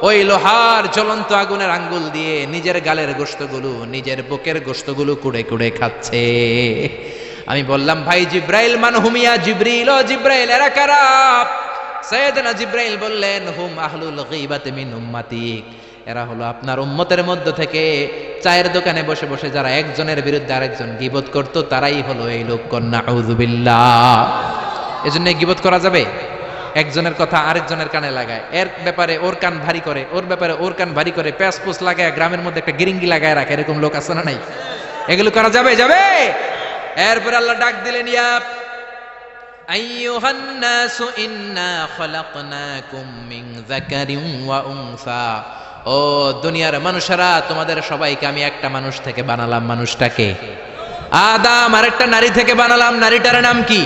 ওই লোহার জ্বলন্ত আগুনের আঙ্গুল দিয়ে নিজের গালের গোশতগুলো, নিজের বুকের গোশতগুলো কুড়ে কুড়ে খাচ্ছে। আমি বললাম ভাই জিব্রাইল, মান হুমিয়া জিবরিল, ও জিব্রাইল এরা কারা? সাইয়েদনা জিব্রাইল বললেন হুম আহলুল গীবাতি মিন উম্মতিক, এরা হলো আপনার উম্মতের মধ্য থেকে চায়ের দোকানে বসে বসে যারা একজনের বিরুদ্ধে আরেকজন গীবত করত, তারাই হলো এই লোকগণ। নাউযুবিল্লাহ। এজন্য গীবত করা যাবে? একজনের কথা আরেকজনের কানে লাগায়, এর ব্যাপারে ওর কান ভারী করে, ওর ব্যাপারে ওর কান ভারী করে, প্যাসপোস লাগায় গ্রামের মধ্যে একটা গিরিঙ্গি লাগায় রাখে, এরকম লোক আছে না নাই? এগুলো করা যাবে? যাবে। এরপর আল্লাহ ডাক দিলেন ইয়া আইয়ুহান নাসু ইন্না খলাকনাকুম মিন যাকারিন ওয়া উনসা, ও দুনিয়ার মানুষেরা তোমাদের সবাইকে আমি একটা মানুষ থেকে বানালাম। মানুষটাকে আদম, আরেকটা নারী থেকে বানালাম। নারীটার নাম কি?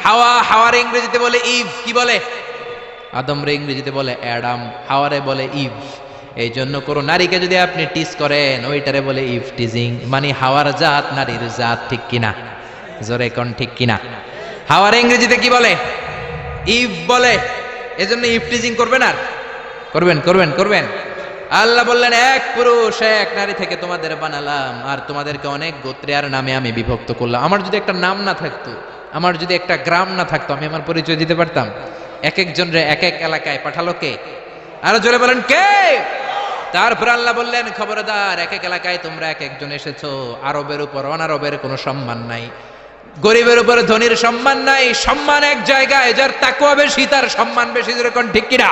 হাওয়া। হাওয়ার ইংরেজিতে বলে ইভ। কি বলে? আদম রে ইংরেজিতে বলে অ্যাডাম, হাওয়ারে বলে ইভ। এই জন্য কোনো নারীকে যদি আপনি টিজ করেন ওইটারে বলে ইভ টিজিং, মানে হাওয়ার জাত নারীর জাত। ঠিক কিনা? জোরে কোন ঠিক কিনা? হাওয়ার ইংরেজিতে কি বলে? ইভ বলে। এজন্য ইভ টিজিং করবেন, আর করবেন করবেন করবেন। আল্লাহ বললেন এক পুরুষ এক নারী থেকে তোমাদের বানালাম, আর তোমাদেরকে অনেক গোত্রে আর নামে আমি বিভক্ত করলাম। আমার যদি একটা নাম না থাকতো, আমার যদি একটা গ্রাম না থাকতো, আমি আমার পরিচয় দিতে পারতাম? এক একজন রে এক এক এলাকায় পাঠালো কে? আরো জোরে বলেন কে? তারপর আল্লাহ বললেন খবরদার, এক এক এলাকায় তোমরা এক একজন এসেছো, আরবের উপর অনারবের কোনো সম্মান নাই, গরিবের উপর ধনীর সম্মান নাই। সম্মান এক জায়গায়, যার তাকওয়া বেশি তার সম্মান বেশি। যেরকম ঠিক কিনা?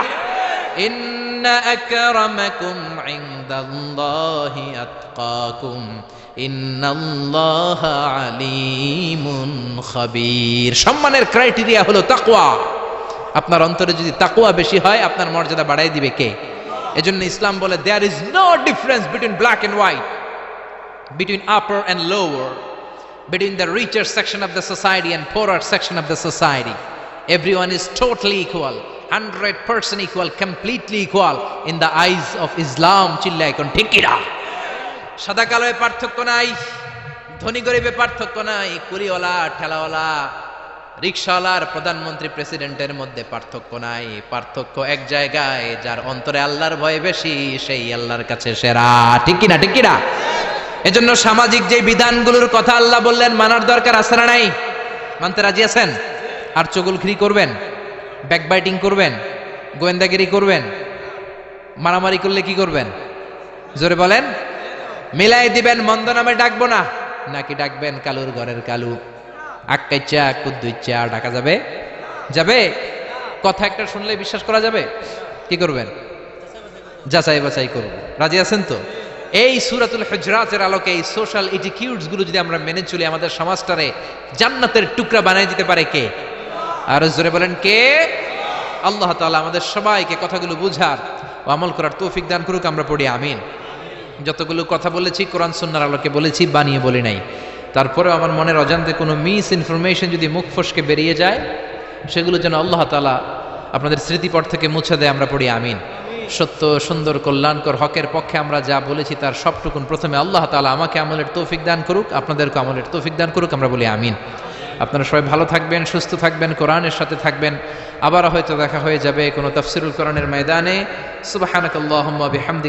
ইন্না আকরামাকুম ইনদাল্লাহি আতকাকুম ইন্নাল্লাহা আলিমুন খাবীর। সম্মানের ক্রাইটেরিয়া হলো তাকওয়া। আপনার অন্তরে যদি তাকওয়া বেশি হয়, আপনার মর্যাদা বাড়াই দিবে কে? এজন্য ইসলাম বলে there is no difference between black and white, between upper and lower, between the richer section of the society and poorer section of the society. Everyone is totally equal, 100% equal, completely equal in the eyes of Islam. চিল্লা এখন ঠিক কিনা? সাদা কালোয় পার্থক্য নাই, ধনী গরিবে পার্থক্য নাই, কুলিওয়ালা ঠেলাওয়ালা রিকশাওয়ালার প্রধানমন্ত্রী প্রেসিডেন্টের মধ্যে পার্থক্য নাই। পার্থক্য এক জায়গায়, যার অন্তরে আল্লাহর ভয় বেশি সেই আল্লাহর কাছে সেরা। ঠিক কিনা? ঠিক কিনা? এজন্য সামাজিক যে বিধানগুলোর কথা আল্লাহ বললেন মানার দরকার আছে না নাই? মানতে রাজি আছেন? আর চগলখড়ি করবেন, ব্যাকবাইটিং করবেন, গোয়েন্দাগিরি করবেন, মারামারি করলে কি করবেন? জোরে বলেন। মিলাই দিবেন, মন্দ নামে ডাকবো না, নাকি ডাকবেন কালুর ঘরের কালু? আক্কাইচা কুদ্দুইচা ডাকা যাবে? যাবে? কথা একটা শুনলে বিশ্বাস করা যাবে? কি করবেন? যাচাই বাছাই করবেন। রাজি আছেন তো? এই সূরাতুল হুজরাতের আলোকে এই সোশ্যাল এটিকিউটস গুলো যদি আমরা মেনে চলি, আমাদের সমাজটারে জান্নাতের টুকরা বানিয়ে দিতে পারে কে? আর জোরে বলেন কে? আল্লাহ তাআলা আমাদের সবাইকে কথাগুলো বুঝার ও আমল করার তৌফিক দান করুক। আমরা পড়ি আমিন। যতগুলো কথা বলেছি কোরআন সুন্নাহর আলোকে বলেছি, বানিয়ে বলি নাই। তারপরে আমার মনের অজান্তে কোনো মিস ইনফরমেশন যদি মুখ ফসকে বেরিয়ে যায়, সেগুলো যেন আল্লাহ তাআলা আপনাদের স্মৃতিপট থেকে মুছে দেয়। আমরা পড়ি আমিন। সত্য, সুন্দর, কল্যাণকর, হকের পক্ষে আমরা যা বলেছি তার সবটুকুন প্রথমে আল্লাহ তাআলা আমাকে আমলের তৌফিক দান করুক, আপনাদেরকে আমলের তৌফিক দান করুক। আমরা বলি আমিন। আপনারা সবাই ভালো থাকবেন, সুস্থ থাকবেন, কোরআনের সাথে থাকবেন। আবার হয়তো দেখা হয়ে যাবে কোনো তাফসিরুল কোরআনের ময়দানে। সুবহানাকাল্লাহুম্মা বিহামদিকা।